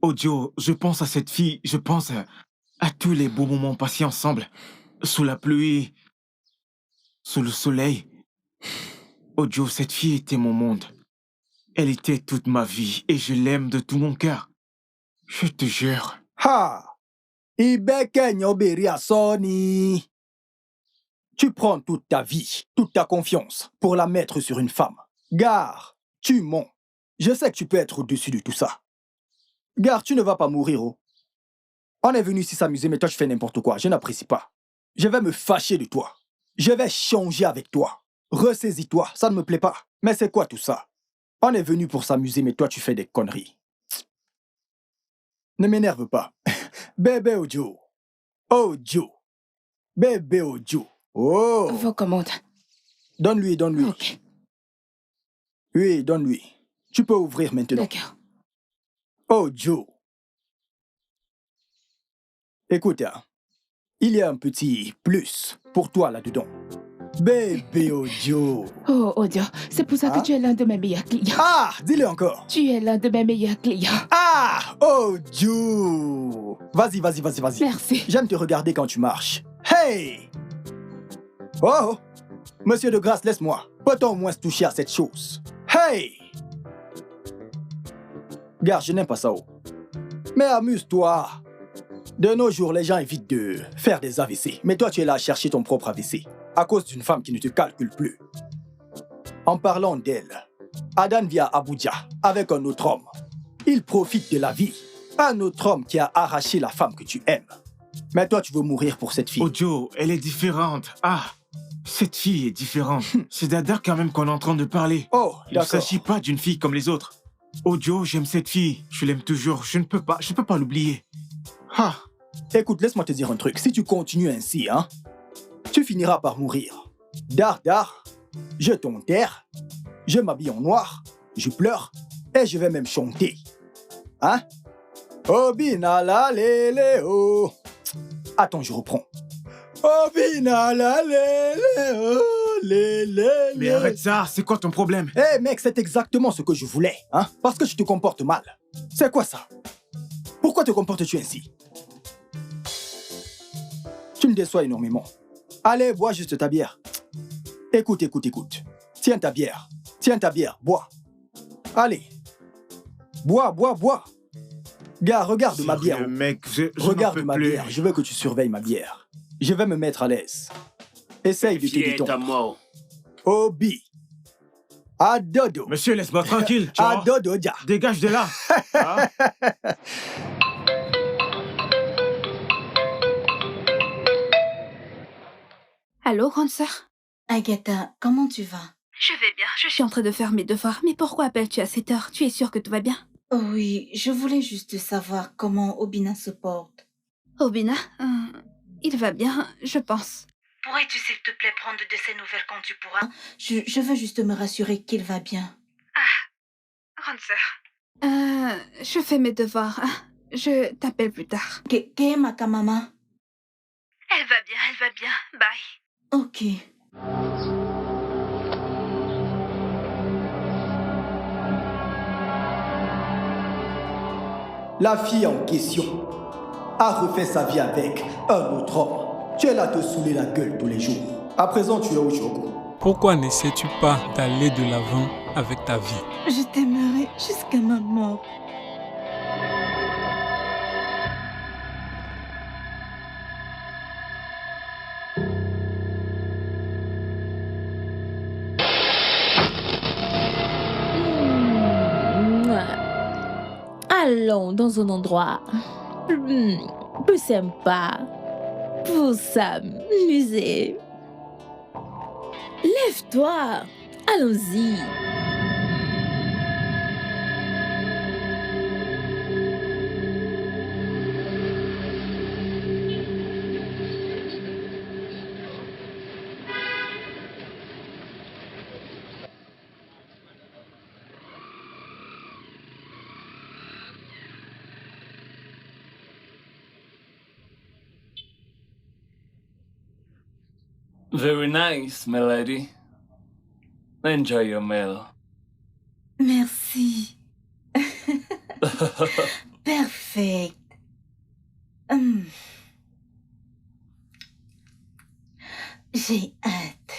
Oh Joe, je pense à cette fille, je pense à tous les beaux moments passés ensemble, sous la pluie, sous le soleil. Oh Joe, cette fille était mon monde. Elle était toute ma vie et je l'aime de tout mon cœur. Je te jure. Ha! Ibeke nyoberi asoni. Tu prends toute ta vie, toute ta confiance pour la mettre sur une femme. Gare, tu mens. Je sais que tu peux être au-dessus de tout ça. Gare, tu ne vas pas mourir, oh. On est venu ici s'amuser, mais toi tu fais n'importe quoi. Je n'apprécie pas. Je vais me fâcher de toi. Je vais changer avec toi. Ressaisis-toi, ça ne me plaît pas. Mais c'est quoi tout ça? On est venu pour s'amuser, mais toi tu fais des conneries. Ne m'énerve pas. Bébé Ojo. Ojo. Bébé Ojo. Oh. Vos commandes. Donne-lui, donne-lui. Ok, Oui, donne-lui. Tu peux ouvrir maintenant. d'accord. Ojo. Écoute, hein, il y a un petit plus pour toi là-dedans. Bébé Ojo. Oh, Odio, c'est pour ça Hein? que tu es l'un de mes meilleurs clients. Ah, dis-le encore. Tu es l'un de mes meilleurs clients. Ah, Ojo. Vas-y, vas-y, vas-y, vas-y. Merci. J'aime te regarder quand tu marches. Hey! Oh, oh. Monsieur de grâce, laisse-moi. Peut-on au moins se toucher à cette chose? Hey! Gars, je n'aime pas ça. Oh. Mais amuse-toi. De nos jours, les gens évitent de faire des AVC. Mais toi, tu es là à chercher ton propre AVC. À cause d'une femme qui ne te calcule plus. En parlant d'elle, Adan vit à Abuja avec un autre homme. Il profite de la vie. Un autre homme qui a arraché la femme que tu aimes. Mais toi, tu veux mourir pour cette fille. Oh Joe, elle est différente. Ah, cette fille est différente. C'est d'Ada quand même qu'on est en train de parler. Oh, Il ne d'accord. s'agit pas d'une fille comme les autres. Oh Joe, j'aime cette fille. Je l'aime toujours. Je ne peux pas l'oublier. Ah, Écoute, laisse-moi te dire un truc. Si tu continues ainsi, hein, tu finiras par mourir. Dar, je t'enterre, je m'habille en noir, je pleure et je vais même chanter. Hein? Obina la lele oh. Attends, je reprends. Obina la lele oh, lele. mais arrête ça. C'est quoi ton problème? Eh mec, c'est exactement ce que je voulais, hein? Parce que tu te comportes mal. C'est quoi ça? Pourquoi te comportes-tu ainsi? Tu me déçois énormément. Allez, bois juste ta bière. Écoute. Tiens ta bière, bois. Allez. Bois. Gars, regarde ma bière. Sérieux, mec, je n'en Regarde peux ma plus. bière, je veux que tu surveilles ma bière. Je vais me mettre à l'aise. Essaye de te détendre. Obi. Adodo. Monsieur, laisse-moi tranquille. tu vois. Adodo, dia. Dégage de là. Hein? Allô, grande sœur? Agatha, comment tu vas? Je vais bien, je suis en train de faire mes devoirs. Mais pourquoi appelles-tu à cette heure? Tu es sûre que tout va bien? Oh oui, je voulais juste savoir comment Obina se porte. Obina, il va bien, je pense. Pourrais-tu s'il te plaît prendre de ses nouvelles quand tu pourras? Je veux juste me rassurer qu'il va bien. Grande sœur. Je fais mes devoirs. Hein. Je t'appelle plus tard. Qu'est ma maman? Elle va bien. Bye. Ok. La fille en question a refait sa vie avec un autre homme. Tu es là à te saouler la gueule tous les jours. À présent, tu es au Choco. Pourquoi n'essaies-tu pas d'aller de l'avant avec ta vie? Je t'aimerai jusqu'à ma mort. Allons dans un endroit plus sympa pour s'amuser. Lève-toi, allons-y. Very nice, my lady. Enjoy your meal. Merci. Perfect. Hum. J'ai hâte.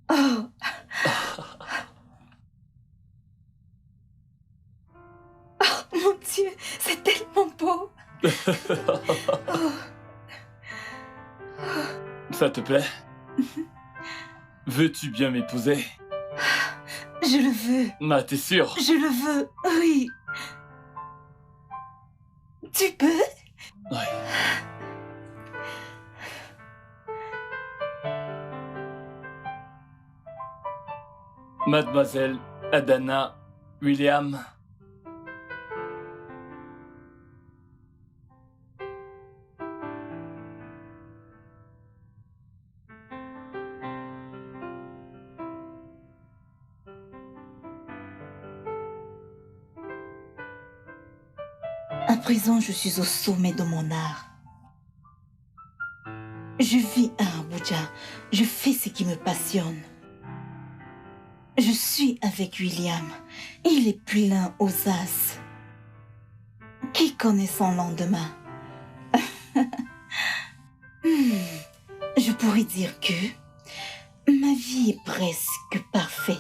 Oh. Oh, mon Dieu, c'est tellement beau. Oh. Ça te plaît? Veux-tu bien m'épouser? Je le veux. Ah, t'es sûr? Je le veux, oui. Tu peux? Ouais. Mademoiselle Adana William. À présent, je suis au sommet de mon art. Je vis à Abuja. Je fais ce qui me passionne. Je suis avec William. Il est plein aux as. Qui connaît son lendemain? Je pourrais dire que ma vie est presque parfaite.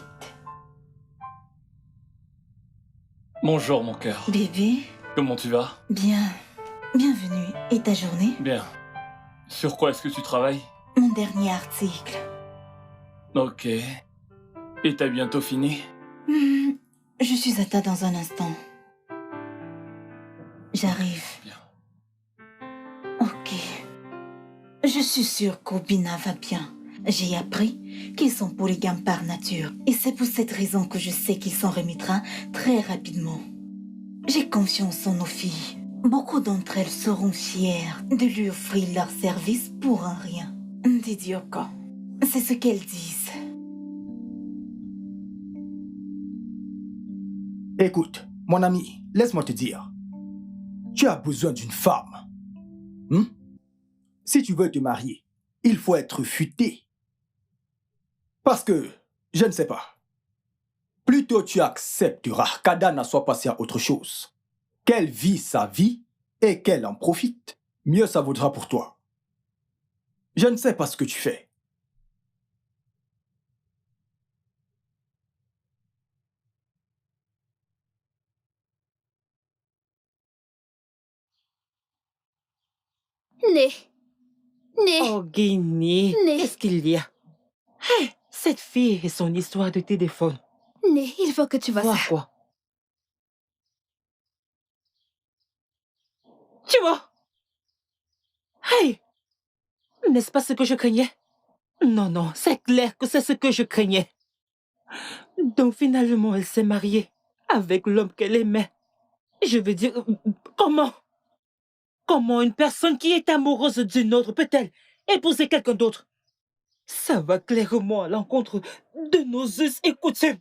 Bonjour mon cœur. Bébé, Comment tu vas? bien. Bienvenue. Et ta journée? Bien. Sur quoi est-ce que tu travailles? Mon dernier article. Ok. Et t'as bientôt fini? Je suis à ta dans un instant. J'arrive. Bien. Ok. Je suis sûre qu'Obina va bien. J'ai appris qu'ils sont polygames par nature. Et c'est pour cette raison que je sais qu'il s'en remettra très rapidement. J'ai confiance en nos filles. Beaucoup d'entre elles seront fières de lui offrir leur service pour un rien. Didioko. C'est ce qu'elles disent. Écoute, mon ami, laisse-moi te dire. Tu as besoin d'une femme. Si tu veux te marier, il faut être futé. Parce que, je ne sais pas, plus tôt tu accepteras qu'Adana soit passée à autre chose, qu'elle vit sa vie et qu'elle en profite, mieux ça vaudra pour toi. Je ne sais pas ce que tu fais. Né. Né. Oh, Guinée, Né. qu'est-ce qu'il y a? Hey, cette fille et son histoire de téléphone. Né, il faut que tu vois Vois ça. quoi? Tu vois? Hey! N'est-ce pas ce que je craignais? Non, non, c'est clair que c'est ce que je craignais. Donc finalement, elle s'est mariée avec l'homme qu'elle aimait. Je veux dire, comment? Comment une personne qui est amoureuse d'une autre peut-elle épouser quelqu'un d'autre? Ça va clairement à l'encontre de nos us et coutumes.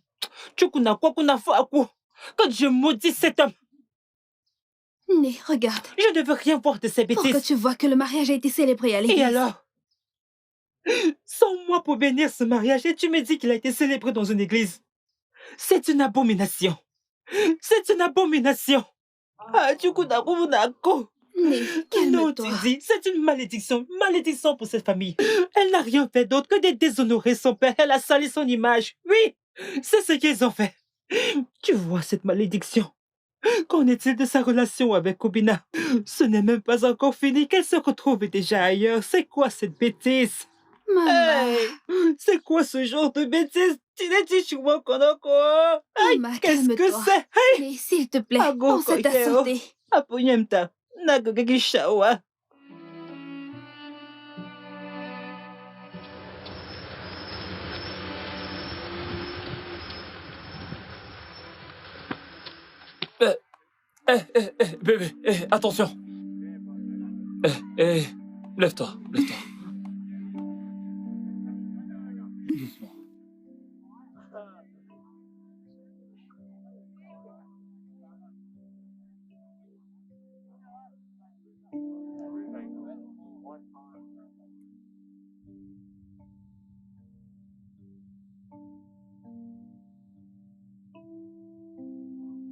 Quand je maudis cet homme, Né, regarde. je ne veux rien voir de ces Pour bêtises. que tu vois que le mariage a été célébré à l'église. Et alors? 100 mois pour bénir ce mariage et tu me dis qu'il a été célébré dans une église. C'est une abomination. C'est une abomination. Ah, du coup, Né, non, tu calme-toi. dis, c'est une malédiction. Malédiction pour cette famille. Elle n'a rien fait d'autre que de déshonorer son père. Elle a sali son image. Oui, c'est ce qu'ils ont fait. Tu vois cette malédiction? Qu'en est-il de sa relation avec Obina? Ce n'est même pas encore fini qu'elle se retrouve déjà ailleurs. C'est quoi cette bêtise? Maman. Hey, c'est quoi ce genre de bêtise? Aïe, Maman, qu'est-ce que calme-toi. c'est? Hey, Né, s'il te plaît, Ago pense à ta koikeo. santé. Aponyemta. Nagagishawa. Bébé, attention. Lève-toi, lève-toi. Doucement.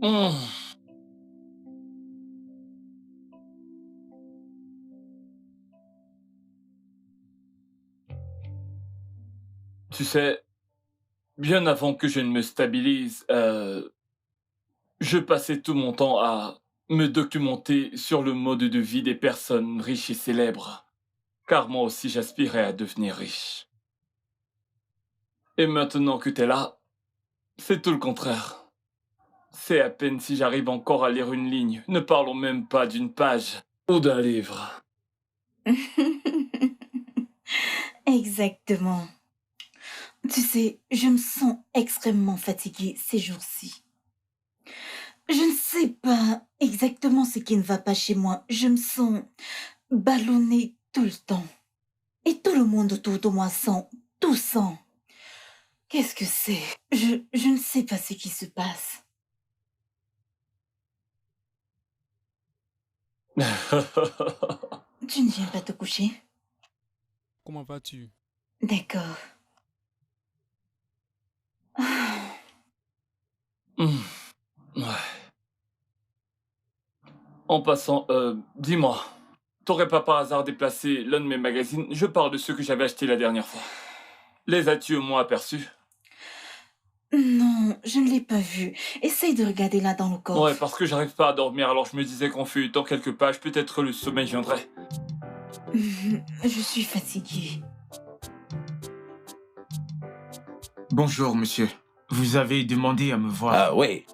Hmm. Tu sais, bien avant que je ne me stabilise, je passais tout mon temps à me documenter sur le mode de vie des personnes riches et célèbres, car moi aussi j'aspirais à devenir riche. Et maintenant que t'es là, c'est tout le contraire. C'est à peine si j'arrive encore à lire une ligne, ne parlons même pas d'une page ou d'un livre. Exactement. Tu sais, je me sens extrêmement fatiguée ces jours-ci. Je ne sais pas exactement ce qui ne va pas chez moi. Je me sens ballonnée tout le temps. Et tout le monde autour de moi sent, tout sent. Qu'est-ce que c'est? Je ne sais pas ce qui se passe. Tu ne viens pas te coucher? Comment vas-tu? D'accord. Ah, Hmm, ouais. En passant, dis-moi, t'aurais pas par hasard déplacé l'un de mes magazines? Je parle de ceux que j'avais achetés la dernière fois. Les as-tu au moins aperçus? non, je ne l'ai pas vu. Essaye de regarder là dans le Ouais, coffre. parce que j'arrive pas à dormir, alors je me disais qu'en feuilletant quelques pages, peut-être le sommeil viendrait. Je suis fatiguée. Bonjour, monsieur. Vous avez demandé à me voir. Ah oui.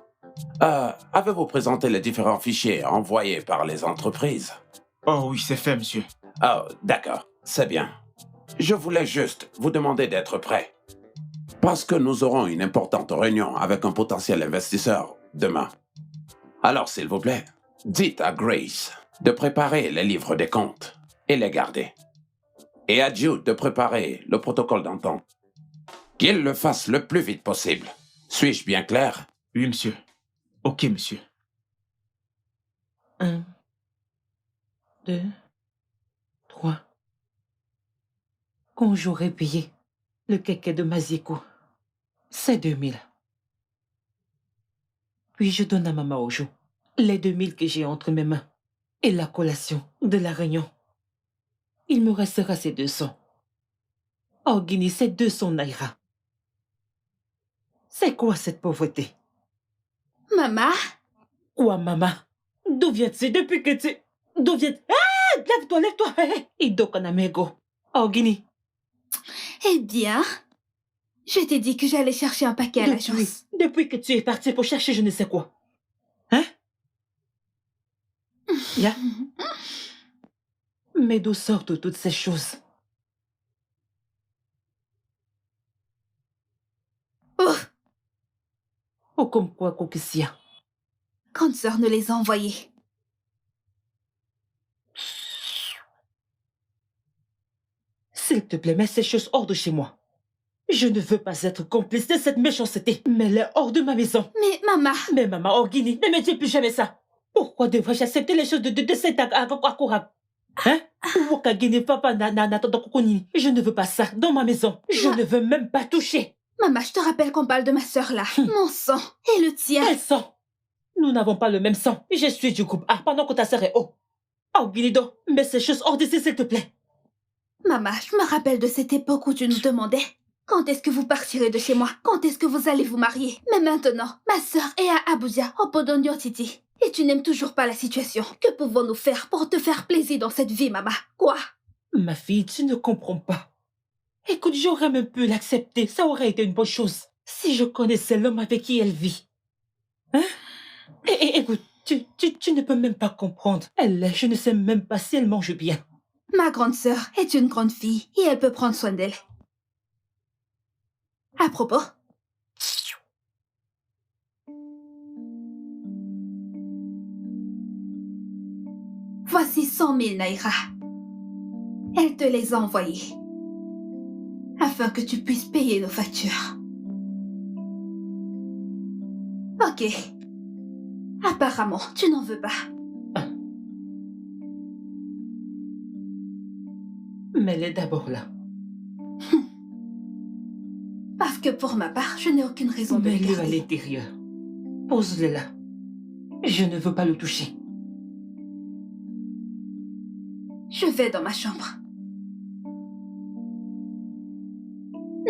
Avez-vous présenté les différents fichiers envoyés par les entreprises? Oh oui, c'est fait, monsieur. Oh, d'accord. C'est bien. Je voulais juste vous demander d'être prêt. Parce que nous aurons une importante réunion avec un potentiel investisseur demain. Alors, s'il vous plaît, dites à Grace de préparer les livres des comptes et les garder. Et à Jude de préparer le protocole d'entente. Qu'il le fasse le plus vite possible. Suis-je bien clair? Oui, monsieur. Ok, monsieur. 1, 2, 3. Quand j'aurai payé le kéké de Maziko, c'est 2000. Puis je donne à Maman Ojo les 2000 que j'ai entre mes mains et la collation de la réunion. Il me restera ces 200. Oh, Guinée, c'est 200 naira. C'est quoi cette pauvreté? Maman? Quoi, maman? D'où viens-tu depuis que tu... D'où viens... Ah! Lève-toi, lève-toi! Idokanamego. Oh, Guinée. Eh bien, je t'ai dit que j'allais chercher un paquet à l'agence. Depuis que tu es parti pour chercher je ne sais quoi. Hein? Ya? Mais d'où sortent toutes ces choses? Oh, Oh, comme quoi, Kokisia? grande sœur nous les a envoyés. S'il te plaît, mets ces choses hors de chez moi. Je ne veux pas être complice de cette méchanceté. Mets-les hors de ma maison. Mais maman... Mais maman, oh Guinée, ne me dis plus jamais ça. Pourquoi devrais-je accepter les choses de cet Akura? Hein? Woka Guinée, papa, je ne veux pas ça dans ma maison. Je ne veux même pas toucher. Maman, je te rappelle qu'on parle de ma sœur là. Mon sang et le tien. Quel sang? Nous n'avons pas le même sang. Je suis du groupe A pendant que ta sœur est haut. Oh Guinido, mets ces choses hors d'ici s'il te plaît. Maman, je me rappelle de cette époque où tu nous demandais quand est-ce que vous partirez de chez moi? Quand est-ce que vous allez vous marier? Mais maintenant, ma sœur est à Abuja, au Podondio Titi. Et tu n'aimes toujours pas la situation. Que pouvons-nous faire pour te faire plaisir dans cette vie, maman? Quoi? Ma fille, tu ne comprends pas. Écoute, j'aurais même pu l'accepter. Ça aurait été une bonne chose. Si je connaissais l'homme avec qui elle vit. Hein? Écoute, tu ne peux même pas comprendre. Je ne sais même pas si elle mange bien. Ma grande sœur est une grande fille et elle peut prendre soin d'elle. À propos, voici 100 000 naira. Elle te les a envoyés afin que tu puisses payer nos factures. Ok. Apparemment, tu n'en veux pas. Mets-les d'abord là. Parce que pour ma part, je n'ai aucune raison de les Mets-le à garder. l'intérieur. Pose-le là. Je ne veux pas le toucher. Je vais dans ma chambre.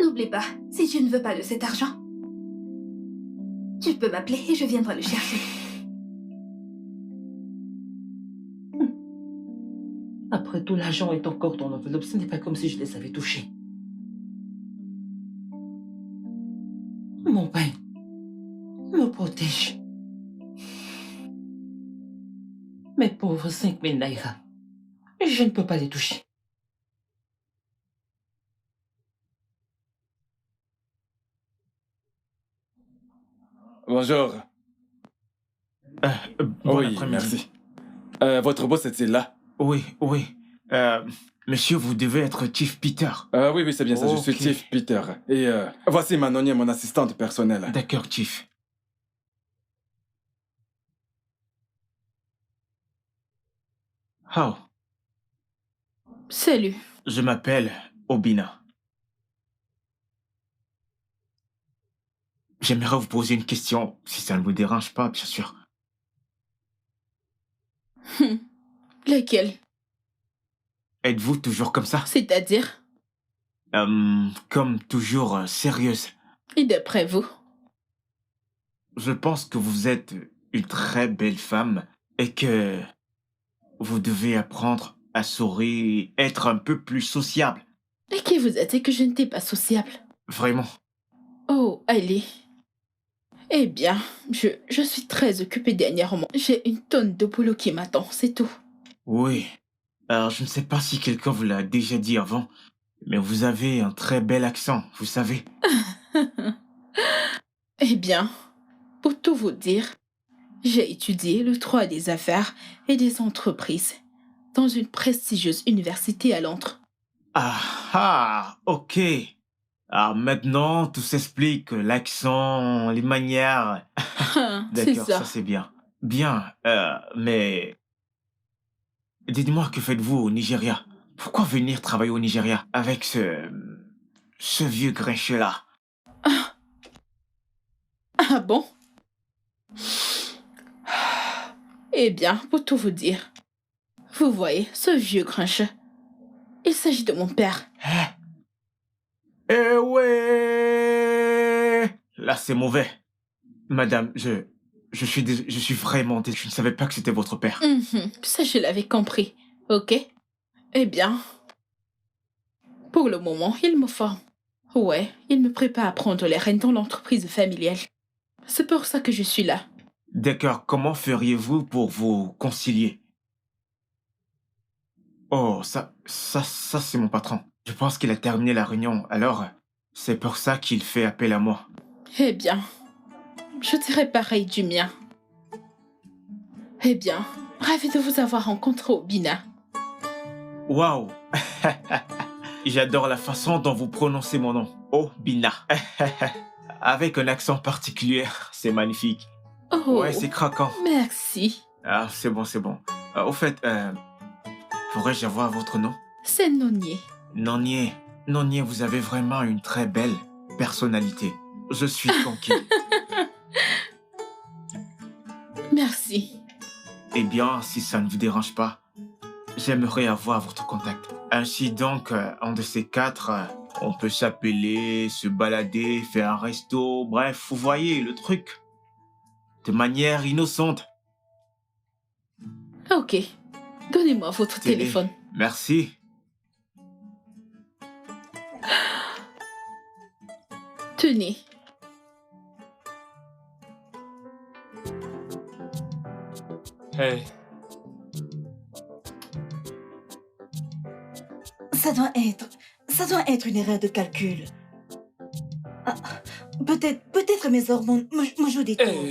N'oublie pas, si tu ne veux pas de cet argent, tu peux m'appeler et je viendrai le chercher. Après tout, l'argent est encore dans l'enveloppe. Ce n'est pas comme si je les avais touchés. Mon père me protège. Mes pauvres 5000 naira, je ne peux pas les toucher. Bonjour. Bon Oui, après-midi. merci. Votre boss était là? Oui, oui. Monsieur, vous devez être Chief Peter. Oui, c'est bien ça. Je suis Ok. Chief Peter. Et voici Manoni, mon assistante personnelle. D'accord, Chief. Oh, Salut. je m'appelle Obina. J'aimerais vous poser une question, si ça ne vous dérange pas, bien sûr. Lequel? Êtes-vous toujours comme ça? C'est-à-dire? Comme toujours sérieuse. Et d'après vous? Je pense que vous êtes une très belle femme et que vous devez apprendre à sourire, être un peu plus sociable. Et qui vous a dit que je n'étais pas sociable? Vraiment. Oh, allez. Eh bien, je suis très occupée dernièrement. J'ai une tonne de boulot qui m'attend, c'est tout. Oui. Alors, je ne sais pas si quelqu'un vous l'a déjà dit avant, mais vous avez un très bel accent, vous savez. Eh bien, pour tout vous dire, j'ai étudié le droit des affaires et des entreprises dans une prestigieuse université à Londres. Ah, ok. Alors maintenant, tout s'explique, l'accent, les manières. C'est D'accord, ça. ça c'est bien. Bien, mais dites-moi, que faites-vous au Nigeria? Pourquoi venir travailler au Nigeria avec ce vieux grincheux-là? Ah bon? Eh bien, pour tout vous dire, vous voyez, ce vieux grincheux, il s'agit de mon père. Eh ouais! Là, c'est mauvais. Madame, je suis vraiment désolé. Je ne savais pas que c'était votre père. Ça, je l'avais compris, ok? Eh bien, pour le moment, il me forme. Ouais, il me prépare à prendre les rênes dans l'entreprise familiale. C'est pour ça que je suis là. D'accord, comment feriez-vous pour vous concilier? Oh, ça, c'est mon patron. Je pense qu'il a terminé la réunion, alors c'est pour ça qu'il fait appel à moi. Eh bien, je dirais pareil du mien. Eh bien, ravi de vous avoir rencontré au Bina. Waouh! J'adore la façon dont vous prononcez mon nom. Oh, Bina. Avec un accent particulier, c'est magnifique. Oh, Ouais, c'est craquant. merci. Ah, c'est bon, c'est bon. Au fait, pourrais-je avoir votre nom? C'est Nonier. Nonier. Nonier, vous avez vraiment une très belle personnalité. Je suis conquis. Merci. Eh bien, si ça ne vous dérange pas, j'aimerais avoir votre contact. Ainsi donc, un de ces quatre, on peut s'appeler, se balader, faire un resto, bref, vous voyez le truc. De manière innocente. Ok. Donnez-moi votre téléphone. Merci. Tenez. Hey, Ça doit être une erreur de calcul. Ah, peut-être mes hormones me jouent des tours.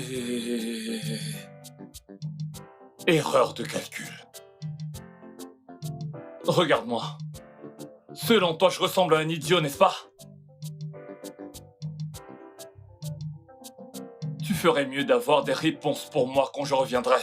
Erreur de calcul. Regarde-moi. Selon toi, je ressemble à un idiot, n'est-ce pas? Tu ferais mieux d'avoir des réponses pour moi quand je reviendrai.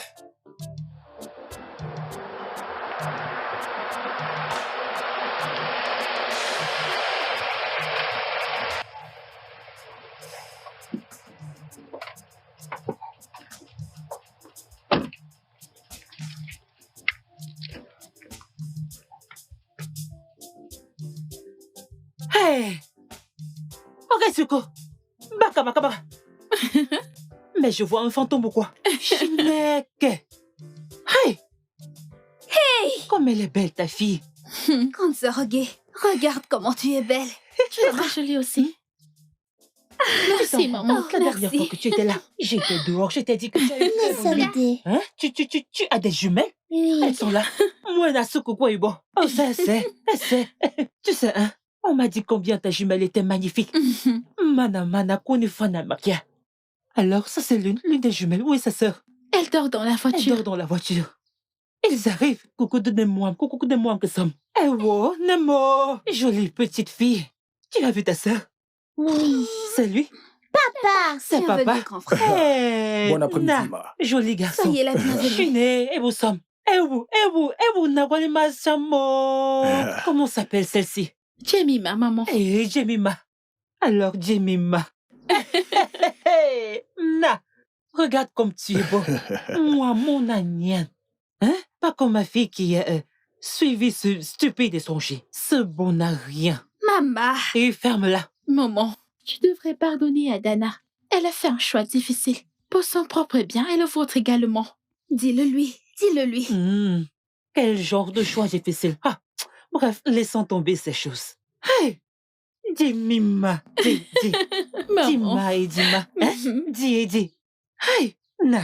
Hey! Ok, Suko. Baka, baka, baka. Mais je vois un fantôme ou quoi? Chineke. Hey! Hey! Comme elle est belle, ta fille. Grande sœur Ogé, regarde comment tu es belle. Tu es très jolie aussi. Merci, maman. La dernière fois que tu étais là, j'étais dehors, je t'ai dit que tu as une très bonne Merci. Hein? Tu as des jumelles? Oui. Elles sont là. Moi, la soukou quoi, bon. Oh, ça, c'est. Tu sais, hein? On m'a dit combien ta jumelle était magnifique. Mana, kuni fana makia. Alors, ça, c'est l'une des jumelles. Où est sa sœur? Elle dort dans la Elle voiture. dort dans la voiture. Ils arrivent. Coucou de moi que somme. Eh, wow, Nemo. Jolie petite fille. Tu as vu ta sœur? Oui. C'est lui? Papa. C'est Bienvenue, papa. grand frère. Hey, Bon après-midi, na, Ma. joli garçon. Soyez la bienvenue. Chine, et vous sommes. Nagwali Masamo. Comment s'appelle celle-ci? Jemima, maman. Eh, Jemima. Alors, Jemima. Na, regarde comme tu es beau. Moi, mon agnien. Hein? Pas comme ma fille qui a suivi ce stupide et songé. Ce bon n'a rien. Maman. Et ferme-la. Maman, tu devrais pardonner à Dana. Elle a fait un choix difficile. Pour son propre bien et le vôtre également. Dis-le lui. Quel genre de choix difficile. Ah, bref, laissons tomber ces choses. Hey! Dis-Mima. Dis. Maman. Dis-ma et dis-ma. Hein? Dis. Hey! Na.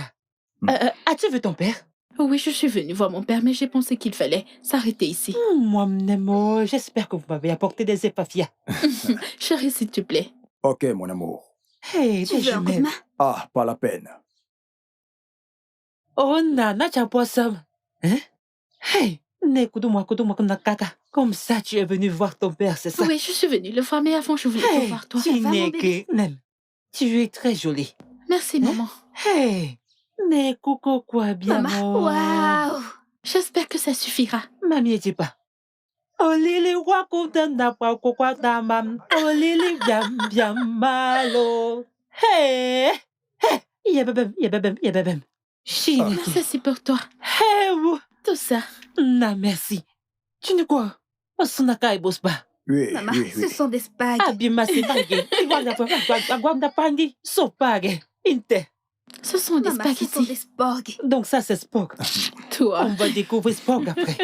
As-tu vu ton père? Oui, je suis venue voir mon père, mais j'ai pensé qu'il fallait s'arrêter ici. Moi, Nemo, j'espère que vous m'avez apporté des épaphia. Chérie, s'il te plaît. Ok, mon amour. Hey, Tu des veux un coup de jumelles. main? Ah, pas la peine. Oh, Nana, tu as poisson. Hein? Hey! Kudu-moi, kaka. Comme ça, tu es venu voir ton père, c'est ça? Oui, je suis venue le voir, mais avant, je voulais te voir, toi. Ça va, mon bébé? Nen, tu es très jolie. Merci, maman. Hey! Ne coucou quoi bien. Maman. Waouh. J'espère que ça suffira. Mamie dit pas. Olili wakutanda kwa kukwata mam. Olili biam malo. Hey! Hey! Yababem. Chine. Ça, c'est pour toi. Hey! Tout ça. Na, merci. Tu ne quoi? Osunaka bosba. Oui, Maman, oui, ce oui. sont des spags. Abima se pangi. Guanda pangi. Sopage. Inte. Ce sont des Maman, ce sont des spaghettis. sporgs. Donc ça, c'est Spock. Toi. On va découvrir Spock après.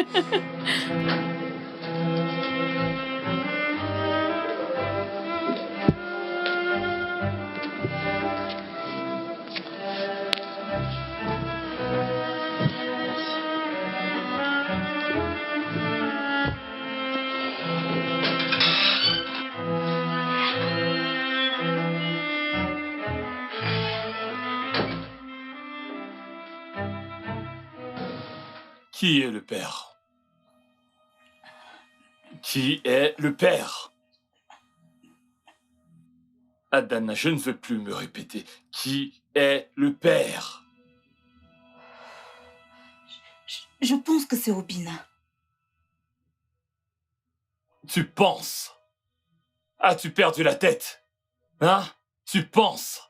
Qui est le père? Qui est le père? Adana, je ne veux plus me répéter. Qui est le père? Je pense que c'est Obina. Tu penses? As-tu perdu la tête? Hein? Tu penses?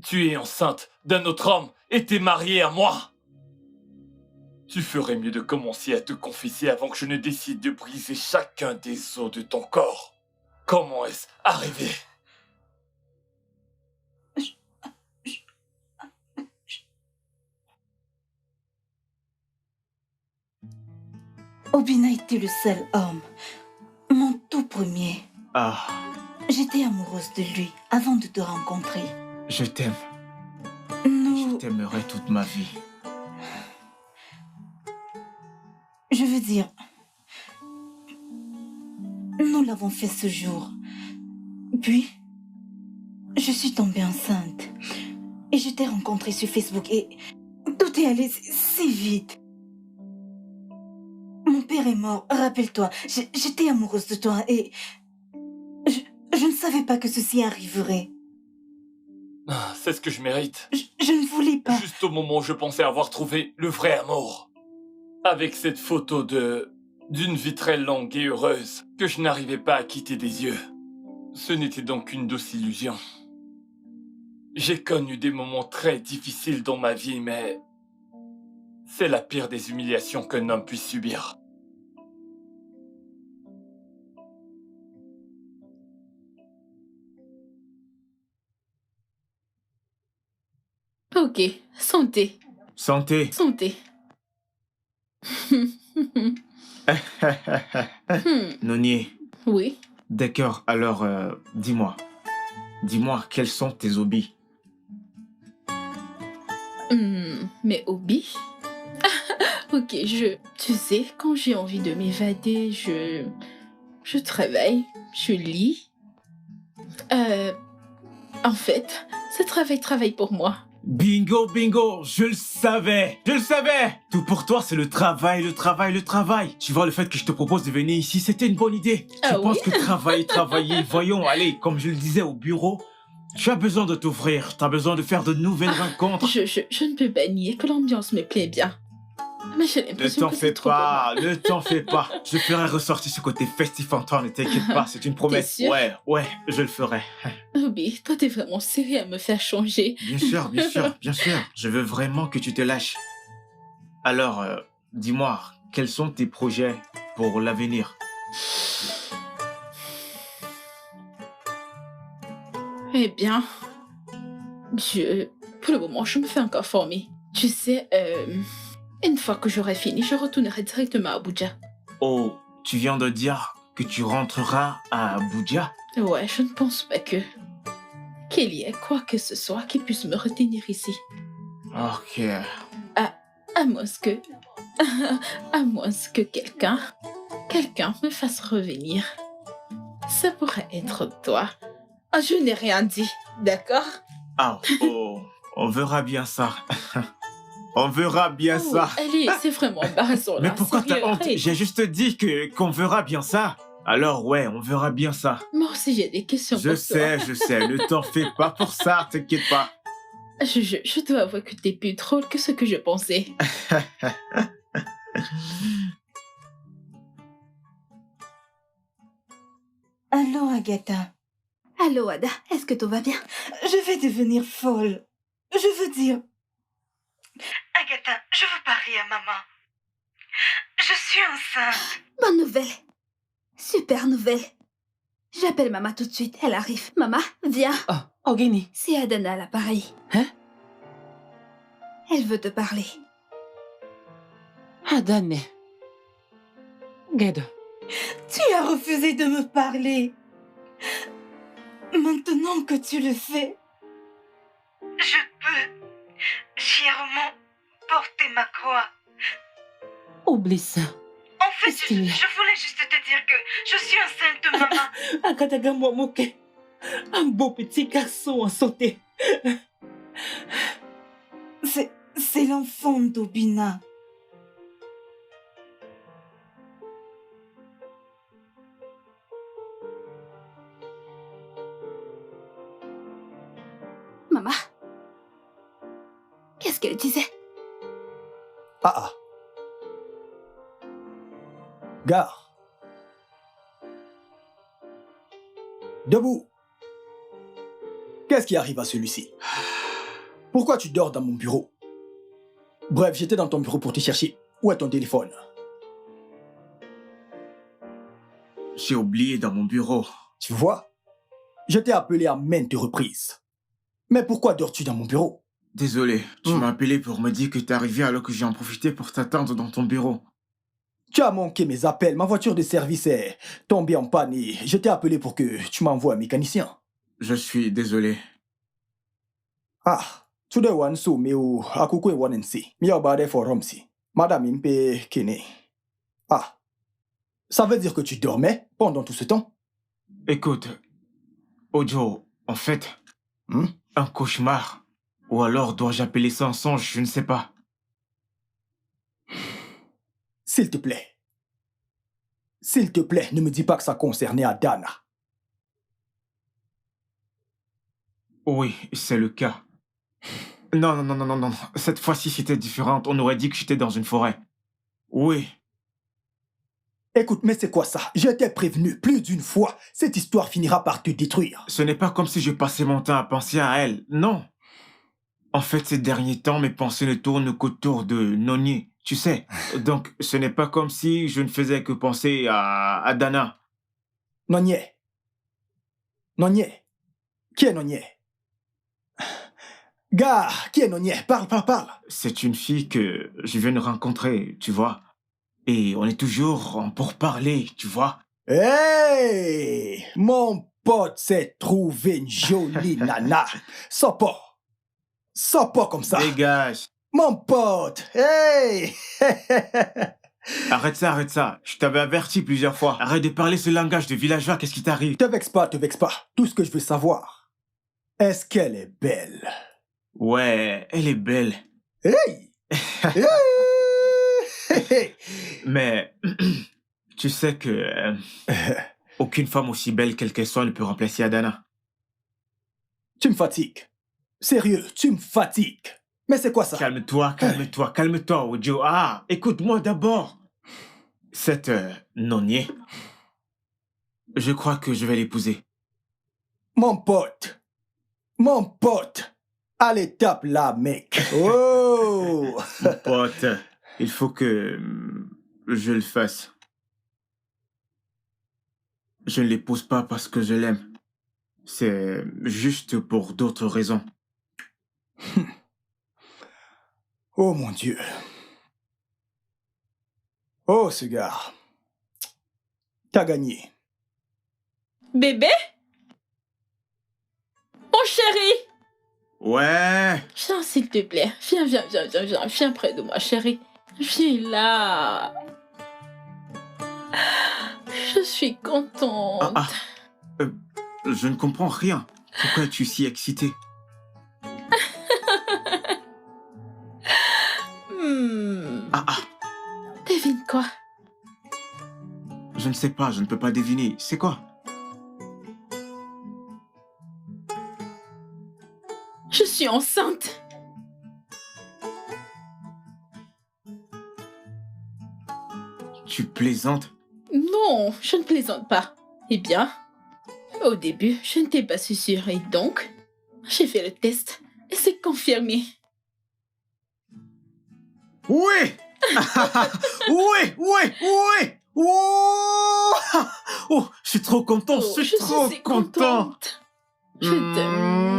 Tu es enceinte d'un autre homme et t'es mariée à moi? Tu ferais mieux de commencer à te confesser avant que je ne décide de briser chacun des os de ton corps. Comment est-ce arrivé? Obina était le seul homme. Mon tout premier. Ah, J'étais amoureuse de lui avant de te rencontrer. je t'aime. Nous... Je t'aimerai toute ma vie. Je veux dire... Nous l'avons fait ce jour. Puis, je suis tombée enceinte. Et je t'ai rencontré sur Facebook et tout est allé si vite. Mon père est mort, rappelle-toi. J'étais amoureuse de toi et... Je ne savais pas que ceci arriverait. Ah, c'est ce que je mérite. Je ne voulais pas. Juste au moment où je pensais avoir trouvé le vrai amour. Avec cette photo d'une vie très longue et heureuse que je n'arrivais pas à quitter des yeux. Ce n'était donc qu'une douce illusion. j'ai connu des moments très difficiles dans ma vie, mais c'est la pire des humiliations qu'un homme puisse subir. Ok, santé. Santé. Santé. Noni. Oui. D'accord, alors dis-moi. Dis-moi, quels sont tes hobbies? Mes hobbies? Ok, tu sais, quand j'ai envie de m'évader, je travaille, je lis. En fait, ce travail pour moi. Bingo, bingo, je le savais. Tout pour toi, c'est le travail, le travail, le travail. Tu vois, le fait que je te propose de venir ici, c'était une bonne idée. Ah Je pense oui? que travailler, voyons, allez, comme je le disais au bureau, tu as besoin de t'ouvrir, tu as besoin de faire de nouvelles rencontres. Je ne peux pas nier que l'ambiance me plaît bien. Mais j'ai Ne l'impression t'en que fais c'est trop pas, ne t'en fais pas. Je ferai ressortir ce côté festif en toi, ne t'inquiète pas, c'est une promesse. sûr? Ouais, je le ferai. Obi, toi t'es vraiment sérieux à me faire changer. Bien sûr, je veux vraiment que tu te lâches. Alors, dis-moi, quels sont tes projets pour l'avenir? Eh bien, pour le moment, je me fais encore former. Tu sais, une fois que j'aurai fini, je retournerai directement à Abuja. Oh, tu viens de dire que tu rentreras à Abuja? Ouais, je ne pense pas qu'il y ait quoi que ce soit qui puisse me retenir ici. Ok. À moins que... à moins que quelqu'un me fasse revenir. Ça pourrait être toi. Ah, je n'ai rien dit, d'accord? Ah, oh, on verra bien ça. On verra bien ça. Allez, c'est vraiment embarrassant là. Mais pourquoi sérieux, t'as honte? arrête. J'ai juste dit qu'on verra bien ça. Alors ouais, on verra bien ça. Moi aussi, j'ai des questions Je pour toi. sais, ne t'en fais pas pour ça, t'inquiète pas. Je dois avouer que t'es plus drôle que ce que je pensais. Allô, Agatha. Allô, Ada, est-ce que tout va bien? Je vais devenir folle. Je veux dire... Agatha, je veux parler à maman. Je suis enceinte. Bonne nouvelle. Super nouvelle. J'appelle maman tout de suite, elle arrive. Maman, viens. Oh, Guinée. C'est Adana à l'appareil. Hein? Elle veut te parler. Adane. Guedo. Tu as refusé de me parler. Maintenant que tu le fais, je peux fièrement porter ma croix. Oublie ça. En fait, Qu'est-ce qu'il y a? je voulais juste te dire que je suis enceinte de maman. Akataga Mwamoke. Un beau petit garçon en santé. C'est l'enfant d'Obina. Maman, qu'est-ce qu'elle disait? Ah. Gare. Debout. Qu'est-ce qui arrive à celui-ci? Pourquoi tu dors dans mon bureau? Bref, j'étais dans ton bureau pour te chercher. Où est ton téléphone? J'ai oublié dans mon bureau. Tu vois? Je t'ai appelé à maintes reprises. Mais pourquoi dors-tu dans mon bureau? Désolé, tu m'as appelé pour me dire que t'es arrivé alors que j'ai en profité pour t'attendre dans ton bureau. Tu as manqué mes appels. Ma voiture de service est tombée en panne et je t'ai appelé pour que tu m'envoies un mécanicien. Je suis désolé. Ah, today one so me o akukwe one nsi. Mi obade for romsi. Madame impe kene. Ah. Ça veut dire que tu dormais pendant tout ce temps? Écoute, Ojo, en fait, un cauchemar. Ou alors dois-je appeler ça un songe, je ne sais pas. S'il te plaît. S'il te plaît, ne me dis pas que ça concernait Adana. Oui, c'est le cas. Non. Cette fois-ci, c'était différent. On aurait dit que j'étais dans une forêt. Oui. Écoute, mais c'est quoi ça? Je t'ai prévenu plus d'une fois. Cette histoire finira par te détruire. Ce n'est pas comme si je passais mon temps à penser à elle, non. En fait, ces derniers temps, mes pensées ne tournent qu'autour de Noni, tu sais. Donc, ce n'est pas comme si je ne faisais que penser à Dana. Nonier. Nonier. Qui est Nonier? Gars, qui est Nonier? Parle, parle, parle. C'est une fille que je viens de rencontrer, tu vois. Et on est toujours en pourparlers, tu vois. Hey! Mon pote s'est trouvé une jolie nana. Sors pas. Sors pas comme ça. Dégage. Mon pote. Hey! Arrête ça. Je t'avais averti plusieurs fois. Arrête de parler ce langage de villageois, qu'est-ce qui t'arrive? Te vexe pas. Tout ce que je veux savoir, est-ce qu'elle est belle? Ouais, elle est belle. Hey! Hey! Mais tu sais que aucune femme aussi belle quelle qu'elle soit ne peut remplacer Adana. Tu me fatigues. Sérieux, tu me fatigues. Mais c'est quoi ça? Calme-toi, Ojo. Ah, écoute-moi d'abord. Cette Nonier, je crois que je vais l'épouser. Mon pote. Allez, tape là, mec. Oh! Mon pote, il faut que je le fasse. Je ne l'épouse pas parce que je l'aime. C'est juste pour d'autres raisons. Oh mon Dieu. Oh, ce gars. T'as gagné. Bébé? Mon chéri! Ouais. Viens, s'il te plaît. Viens près de moi, chéri. Viens là. Je suis contente. Je ne comprends rien. Pourquoi es-tu si excitée? Devine quoi? Je ne sais pas, je ne peux pas deviner. C'est quoi? Je suis enceinte. Tu plaisantes? Non, je ne plaisante pas. Eh bien, au début, je n'étais pas si sûre et donc, j'ai fait le test et c'est confirmé. Oui! Oui! Oh, je suis trop content, je suis trop content. Je t'aime.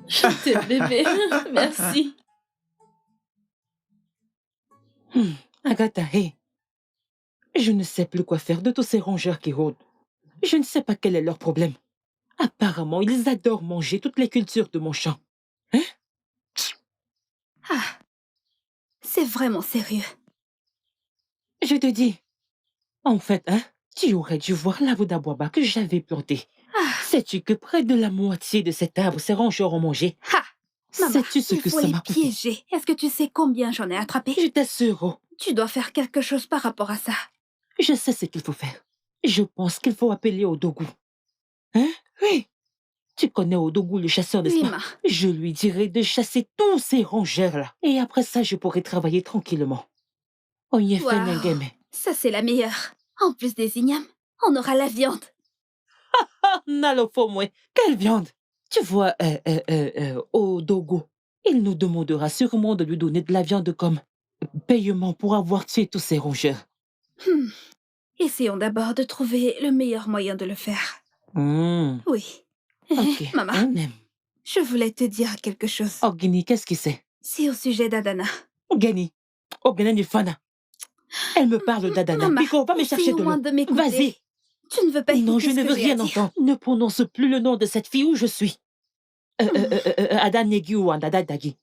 Je t'aime, bébé. Merci. Agatha, hé. Je ne sais plus quoi faire de tous ces rongeurs qui rôdent. Je ne sais pas quel est leur problème. Apparemment, ils adorent manger toutes les cultures de mon champ. Hein? C'est vraiment sérieux. Je te dis. En fait, tu aurais dû voir l'arbre d'aboaba que j'avais planté. Sais-tu que près de la moitié de cet arbre, ces rongeurs ont mangé? Maman, sais-tu ce il que faut ça les m'a coûté? piéger. Est-ce que tu sais combien j'en ai attrapé? Je t'assure. Tu dois faire quelque chose par rapport à ça. Je sais ce qu'il faut faire. Je pense qu'il faut appeler Odogu. Hein? Oui. Tu connais Odogu, le chasseur, n'est-ce pas? Je lui dirai de chasser tous ces rongeurs-là. Et après ça, je pourrai travailler tranquillement. On y est fait, Wow. Nengeme. Ça, c'est la meilleure. En plus des ignames, on aura la viande. Nalofo, moi. Quelle viande? Tu vois, Odogu, il nous demandera sûrement de lui donner de la viande comme paiement pour avoir tué tous ces rongeurs. Essayons d'abord de trouver le meilleur moyen de le faire. Oui. Ok, Maman, on aime. je voulais te dire quelque chose. Oh, Gini, qu'est-ce que c'est? C'est au sujet d'Adana. Gani. Oh, Gani Fana. Elle me parle d'Adana. Maman, Pico, va me chercher essaye de au moins l'eau. de m'écouter. Vas-y. Tu ne veux pas écouter Non, je ce ne que veux j'ai à rien dire. entendre. Ne prononce plus le nom de cette fille où je suis. Adanegi ou Andadadagi.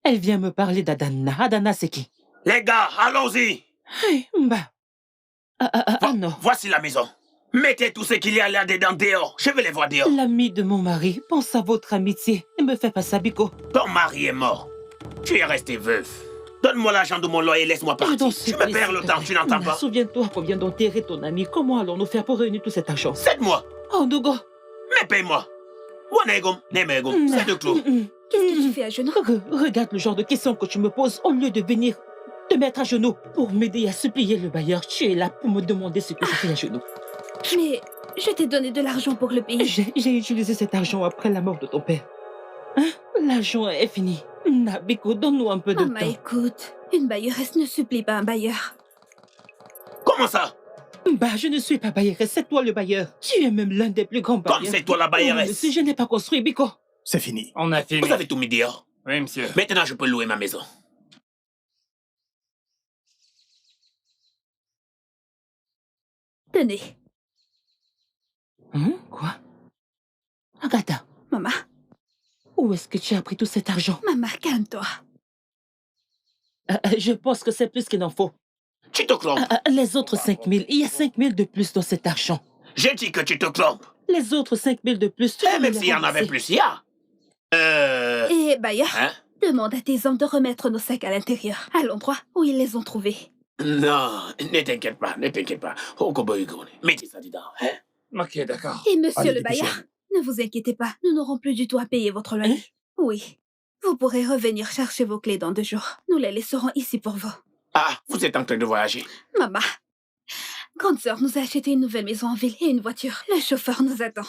Elle vient me parler d'Adana. Adana, c'est qui? Les gars, allons-y. Hey, non. Voici la maison. Mettez tout ce qu'il y a là-dedans dehors. Je vais les voir dehors. L'ami de mon mari pense à votre amitié. Ne me fais pas ça, Biko. Ton mari est mort. Tu es resté veuf. Donne-moi l'argent de mon loyer et laisse-moi partir. Je me perds le temps, tu n'entends pas? Souviens-toi qu'on vient d'enterrer ton ami. Comment allons-nous faire pour réunir tout cet argent? Cède-moi. Oh, Dogo. Mais paye-moi. Wanegum, Nemegum, c'est de clos. Qu'est-ce que tu fais à genoux? Regarde le genre de questions que tu me poses au lieu de venir te mettre à genoux pour m'aider à supplier le bailleur. Tu es là pour me demander ce que je fais à genoux. Mais je t'ai donné de l'argent pour le payer. J'ai utilisé cet argent après la mort de ton père. Hein? L'argent est fini. Nabiko, donne-nous un peu de Maman, temps. écoute, une bailleresse ne supplie pas un bailleur. Comment ça? Bah, je ne suis pas bailleresse, c'est toi le bailleur. Tu es même l'un des plus grands bailleurs. Comme c'est toi la bailleresse. Si je n'ai pas construit, Biko. C'est fini. On a fini. Vous avez tout mis dehors. Oui, monsieur. Maintenant, je peux louer ma maison. Tenez. Quoi? Agatha. Maman. Où est-ce que tu as pris tout cet argent? Maman, calme-toi. Je pense que c'est plus qu'il en faut. Tu te trompes. Les autres 5 000, il y a 5 000 de plus dans cet argent. J'ai dit que tu te trompes. Les autres 5 000 de plus, tu Même s'il y en avait plus, il y a. Et bailleur, Hein? demande à tes hommes de remettre nos sacs à l'intérieur, à l'endroit où ils les ont trouvés. Non, ne t'inquiète pas, ne t'inquiète pas. Mettez ça dedans, hein? Ok, d'accord. Et monsieur Allez, le bailleur, dépêchez-vous. ne vous inquiétez pas, nous n'aurons plus du tout à payer votre loyer. Oui. Vous pourrez revenir chercher vos clés dans 2 jours. Nous les laisserons ici pour vous. Ah, vous êtes en train de voyager. Maman, grande sœur nous a acheté une nouvelle maison en ville et une voiture. Le chauffeur nous attend.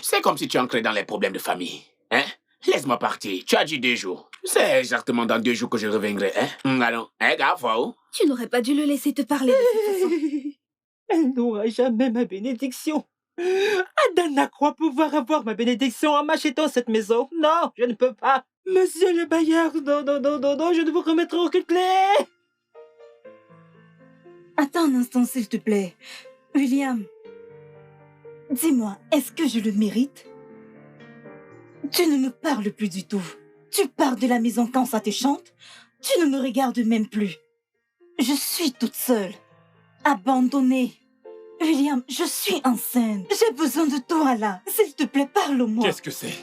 C'est comme si tu entrais dans les problèmes de famille. Hein? Laisse-moi partir. Tu as dit 2 jours. C'est exactement dans 2 jours que je reviendrai. Hein? Allons, gaffe, oh. Tu n'aurais pas dû le laisser te parler de cette façon. Elle n'aura jamais ma bénédiction. Adana croit pouvoir avoir ma bénédiction en m'achetant cette maison. Non, je ne peux pas. Monsieur le bailleur, non, non, non, non, non, je ne vous remettrai aucune clé. Attends un instant, s'il te plaît. William, dis-moi, est-ce que je le mérite? Tu ne me parles plus du tout. Tu pars de la maison quand ça te chante. Tu ne me regardes même plus. Je suis toute seule, abandonnée. William, je suis enceinte. J'ai besoin de toi là. S'il te plaît, parle-moi. Qu'est-ce que c'est?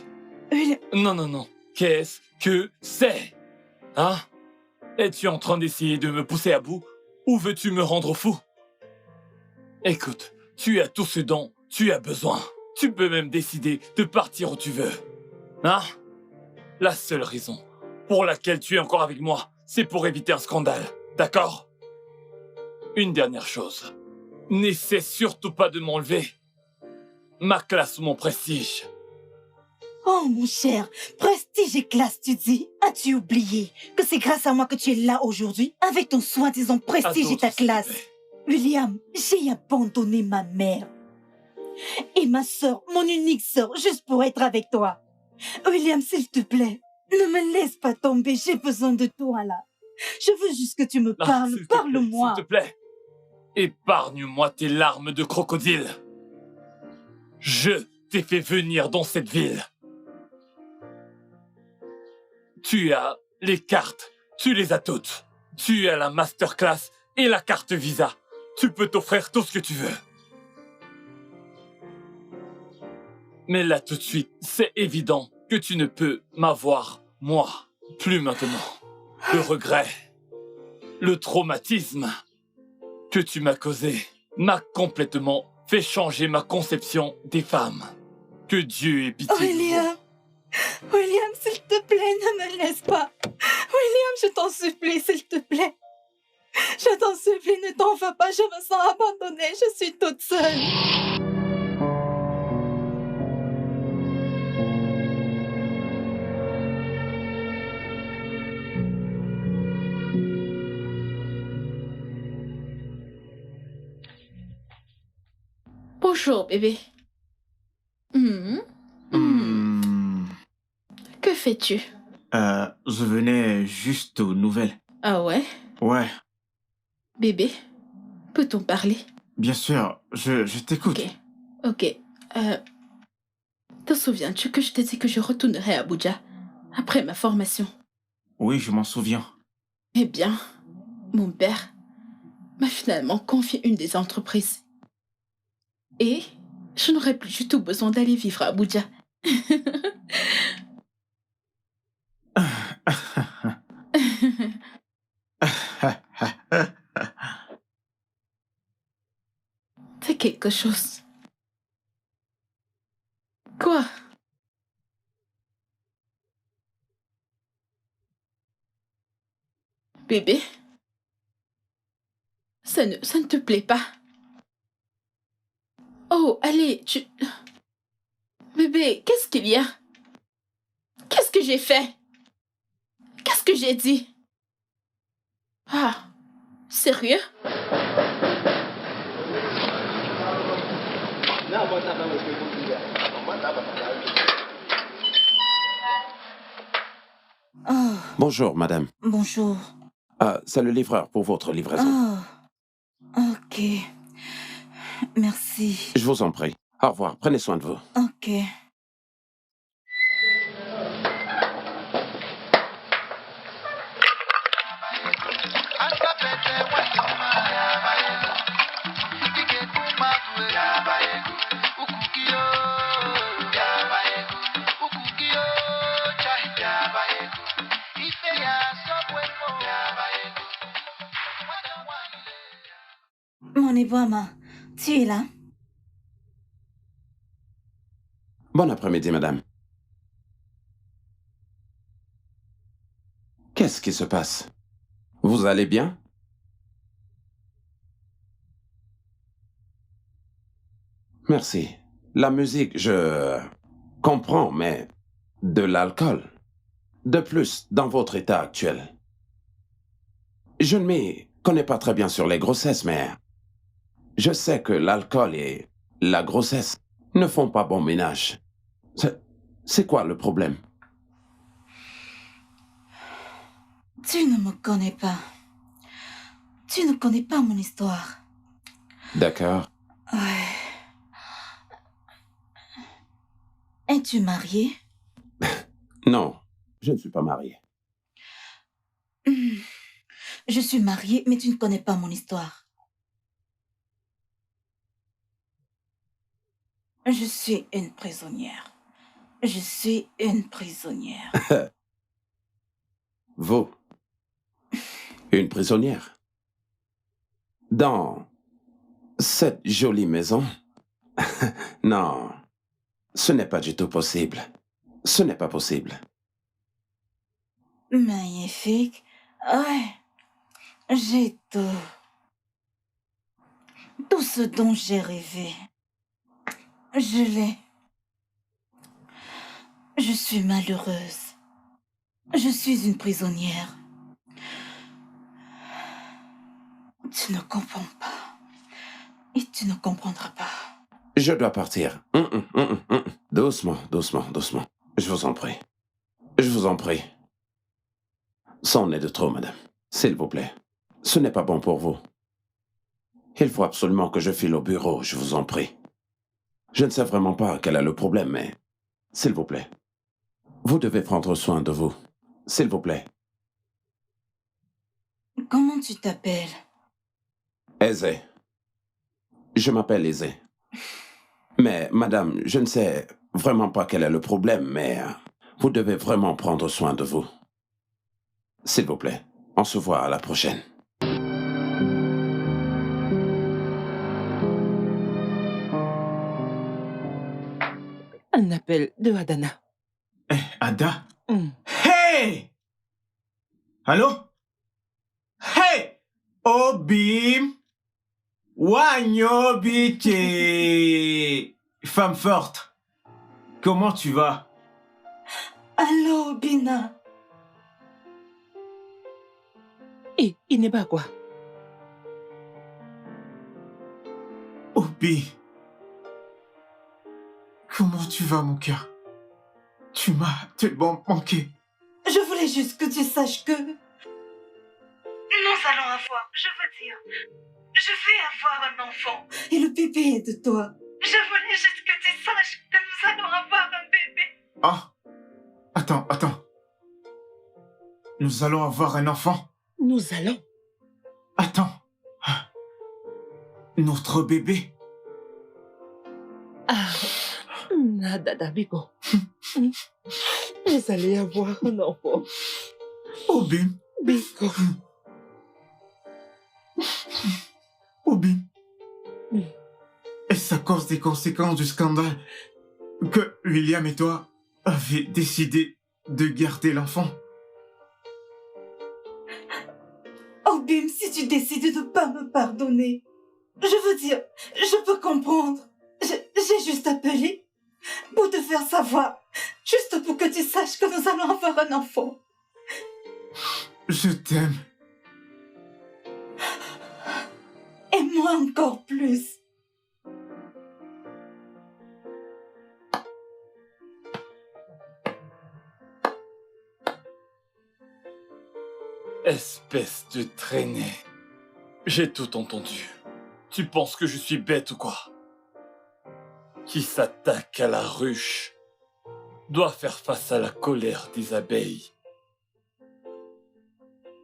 William... Non, non, non. Qu'est-ce que c'est? Hein? Es-tu en train d'essayer de me pousser à bout ou veux-tu me rendre fou? Écoute, tu as tout ce dont tu as besoin. Tu peux même décider de partir où tu veux. Hein? La seule raison pour laquelle tu es encore avec moi, c'est pour éviter un scandale. D'accord? Une dernière chose. N'essaie surtout pas de m'enlever ma classe ou mon prestige. Oh mon cher, prestige et classe, tu dis? As-tu oublié que c'est grâce à moi que tu es là aujourd'hui, avec ton soi-disant prestige et ta classe? William, j'ai abandonné ma mère et ma sœur, mon unique sœur, juste pour être avec toi. William, s'il te plaît, ne me laisse pas tomber, j'ai besoin de toi là. Je veux juste que tu me parles, parle-moi. S'il te plaît, épargne-moi tes larmes de crocodile. Je t'ai fait venir dans cette ville. Tu as les cartes, tu les as toutes. Tu as la masterclass et la carte Visa. Tu peux t'offrir tout ce que tu veux. Mais là tout de suite, c'est évident que tu ne peux m'avoir, moi, plus maintenant. Le regret, le traumatisme que tu m'as causé m'a complètement fait changer ma conception des femmes. Que Dieu ait pitié de vous. William, William, s'il te plaît, ne me laisse pas. William, je t'en supplie, s'il te plaît. Je t'en supplie, ne t'en vas pas, je me sens abandonnée, je suis toute seule. Bonjour, bébé. Que fais-tu? Je venais juste aux nouvelles. Ah ouais? Ouais, Bébé, peut-on parler? bien sûr, je t'écoute. Ok. Te souviens-tu que je t'ai dit que je retournerai à Abuja après ma formation? Oui, je m'en souviens. Eh bien, mon père m'a finalement confié une des entreprises. Et je n'aurai plus du tout besoin d'aller vivre à Abuja. Fais quelque chose. Quoi? Bébé, ça ne te plaît pas? Oh, allez, Bébé, qu'est-ce qu'il y a? Qu'est-ce que j'ai fait? Qu'est-ce que j'ai dit? Ah, sérieux? Oh, Bonjour, madame. bonjour. C'est le livreur pour votre livraison. Oh, ok. Merci. Je vous en prie. Au revoir. Prenez soin de vous. Ok. Mon Ibouama, tu es là? Bon après-midi, madame. Qu'est-ce qui se passe? Vous allez bien? Merci. La musique, je comprends, mais de l'alcool. De plus, dans votre état actuel. Je ne m'y connais pas très bien sur les grossesses, mais je sais que l'alcool et la grossesse ne font pas bon ménage. C'est quoi le problème? Tu ne me connais pas. Tu ne connais pas mon histoire. D'accord. Ouais. Es-tu marié? Non, je ne suis pas marié. Je suis mariée, mais tu ne connais pas mon histoire. Je suis une prisonnière. Je suis une prisonnière. Vous? Une prisonnière? Dans cette jolie maison? Non, ce n'est pas du tout possible. Ce n'est pas possible. Magnifique. Ouais. J'ai tout. Tout ce dont j'ai rêvé. Je l'ai. Je suis malheureuse. Je suis une prisonnière. Tu ne comprends pas. Et tu ne comprendras pas. Je dois partir. Doucement, doucement, doucement. Je vous en prie. Je vous en prie. Ça en est de trop, madame. S'il vous plaît. Ce n'est pas bon pour vous. Il faut absolument que je file au bureau, je vous en prie. Je ne sais vraiment pas quel est le problème, mais s'il vous plaît. Vous devez prendre soin de vous. S'il vous plaît. Comment tu t'appelles? Aisé. Je m'appelle Aisé. Mais, madame, je ne sais vraiment pas quel est le problème, mais vous devez vraiment prendre soin de vous. S'il vous plaît. On se voit à la prochaine. Un appel de Adana. Ada? Mm. Hey! Allô? Hey! Obim! Wanyobiche! Femme forte, comment tu vas? Allô, Bina. Et il n'est pas quoi? Obi, comment tu vas, mon cœur? Tu m'as tellement manqué. Je voulais juste que tu saches que... Nous allons avoir, je veux dire, je vais avoir un enfant. Et le bébé est de toi. Je voulais juste que tu saches que nous allons avoir un bébé. Ah, attends. Nous allons avoir un enfant. Nous allons. Attends. Notre bébé. Ah, Nadada Biko. Vous allez avoir un enfant. Obim. Biko. Obim. Est-ce à cause des conséquences du scandale que William et toi avez décidé de garder l'enfant? Bim, si tu décides de ne pas me pardonner, je veux dire, je peux comprendre. J'ai juste appelé pour te faire savoir, juste pour que tu saches que nous allons avoir un enfant. Je t'aime. Et moi encore plus. Espèce de traînée. J'ai tout entendu. Tu penses que je suis bête ou quoi? Qui s'attaque à la ruche doit faire face à la colère des abeilles.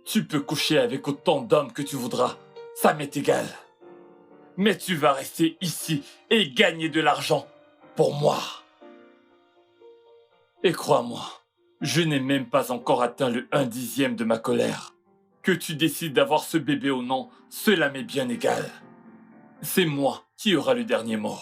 Tu peux coucher avec autant d'hommes que tu voudras, ça m'est égal. Mais tu vas rester ici et gagner de l'argent pour moi. Et crois-moi, je n'ai même pas encore atteint le 1/10 de ma colère. Que tu décides d'avoir ce bébé ou non, cela m'est bien égal. C'est moi qui aura le dernier mot.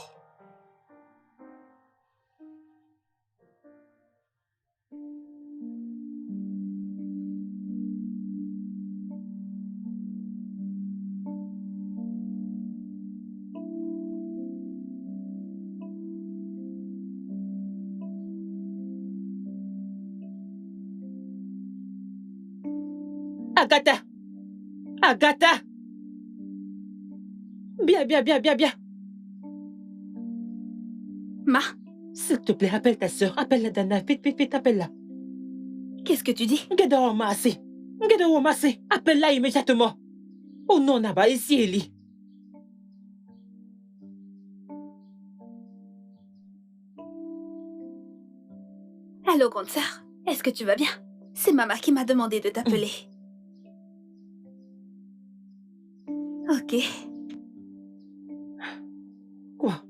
Agatha! Agatha! Bien. Ma, S'il te plaît, appelle ta sœur. Appelle-la, Dana. Vite, appelle-la. qu'est-ce que tu dis? Gada Omasi. Appelle-la immédiatement. Oh non, Naba, ici, Ellie. Allô, grande sœur. Est-ce que tu vas bien? C'est maman qui m'a demandé de t'appeler. Ok. Quoi?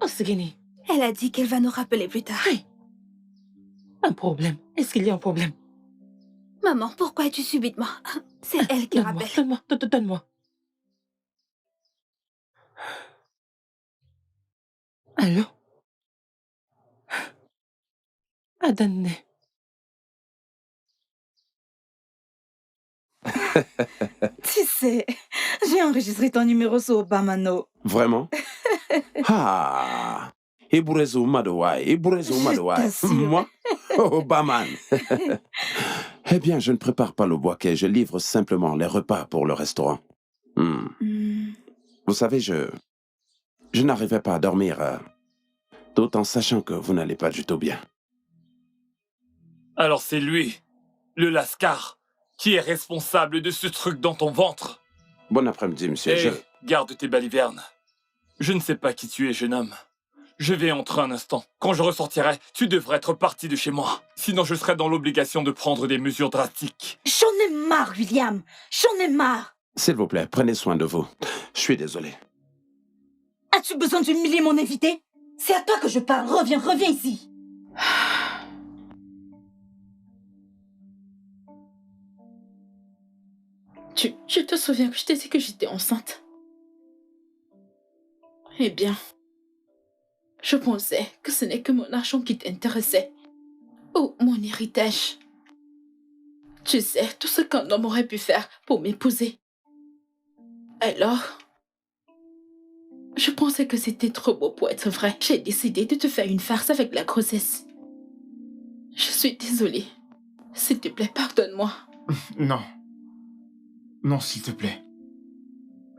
Oh, c'est Guinée. Elle a dit qu'elle va nous rappeler plus tard. Hey. Un problème. Est-ce qu'il y a un problème? Maman, pourquoi es-tu subitement? C'est elle qui rappelle. Donne-moi. Allô? Adane. Tu sais, j'ai enregistré ton numéro sur Obamano. Vraiment? Ah! Iburezu Madouai. Moi? Obaman. Eh bien, je ne prépare pas le boquet, je livre simplement les repas pour le restaurant. Vous savez, je n'arrivais pas à dormir, tout en sachant que vous n'allez pas du tout bien. Alors c'est lui, le Lascar, qui est responsable de ce truc dans ton ventre. Bon après-midi, monsieur. Hé, garde tes balivernes. Je ne sais pas qui tu es, jeune homme. Je vais entrer un instant. Quand je ressortirai, tu devrais être parti de chez moi. Sinon, je serai dans l'obligation de prendre des mesures drastiques. J'en ai marre, William. J'en ai marre. S'il vous plaît, prenez soin de vous. Je suis désolé. As-tu besoin d'humilier mon invité? C'est à toi que je parle. Reviens ici. Tu te souviens que je t'ai dit que j'étais enceinte? Eh bien, je pensais que ce n'est que mon argent qui t'intéressait. Ou mon héritage. Tu sais, tout ce qu'un homme aurait pu faire pour m'épouser. Alors, je pensais que c'était trop beau pour être vrai. J'ai décidé de te faire une farce avec la grossesse. Je suis désolée. S'il te plaît, pardonne-moi. Non. Non, s'il te plaît.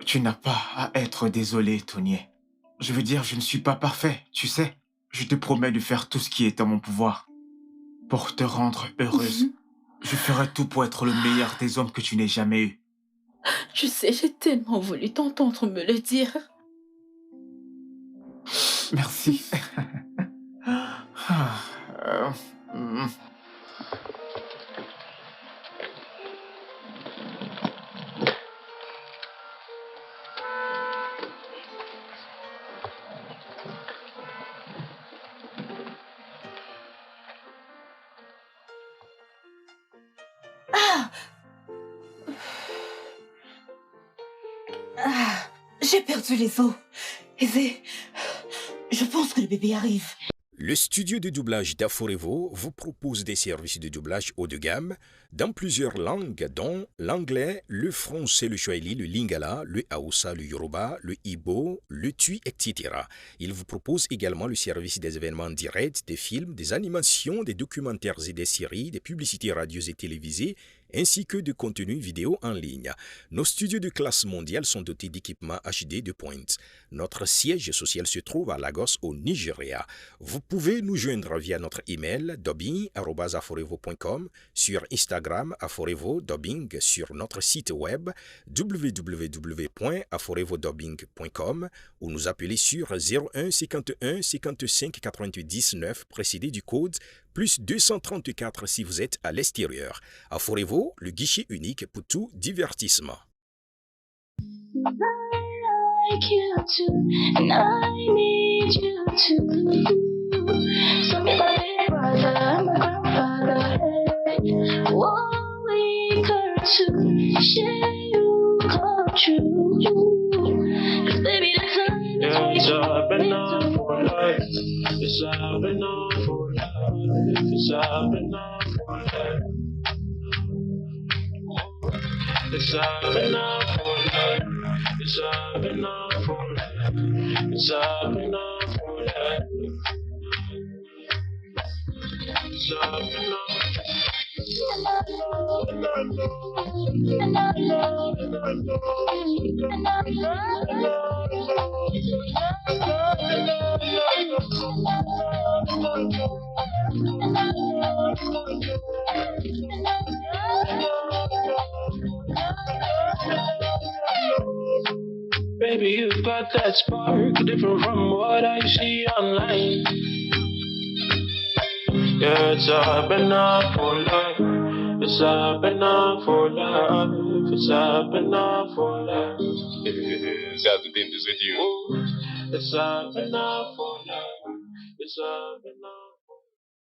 Tu n'as pas à être désolé, Tonier. Je veux dire, je ne suis pas parfait, tu sais. Je te promets de faire tout ce qui est en mon pouvoir. Pour te rendre heureuse. Je ferai tout pour être le meilleur des hommes que tu n'aies jamais eu. Je sais, j'ai tellement voulu t'entendre me le dire. Merci. J'ai perdu les os. Et je pense que le bébé arrive. Le studio de doublage d'Aforevo vous propose des services de doublage haut de gamme dans plusieurs langues, dont l'anglais, le français, le swahili, le lingala, le hausa, le yoruba, le igbo, le tui, etc. Il vous propose également le service des événements directs, des films, des animations, des documentaires et des séries, des publicités radio et télévisées, ainsi que de contenus vidéo en ligne. Nos studios de classe mondiale sont dotés d'équipements HD de pointe. Notre siège social se trouve à Lagos, au Nigeria. Vous pouvez nous joindre via notre email dubbing@aforevo.com, sur Instagram Aforevo Dubbing, sur notre site web www.aforevodubbing.com ou nous appeler sur 01 51 55 88 19 précédé du code plus 234 si vous êtes à l'extérieur. Aforevo, le guichet unique pour tout divertissement. I like you too, and I need you too. So be my big brother, my grandfather, hey. Oh, we could to share you come true. 'Cause baby, the time It's up and up for life. It's up and up for life. It's up and up for life. It's up and up for life. It's up and up for life. It's up and up for life. It's up and up. And I know, and I know, and I know, and I know, and I Baby, you got that spark, different from what I see online. Yeah, it's up and up for life. It's up and up for life. It's up and up for life. It's up and up for life. It's up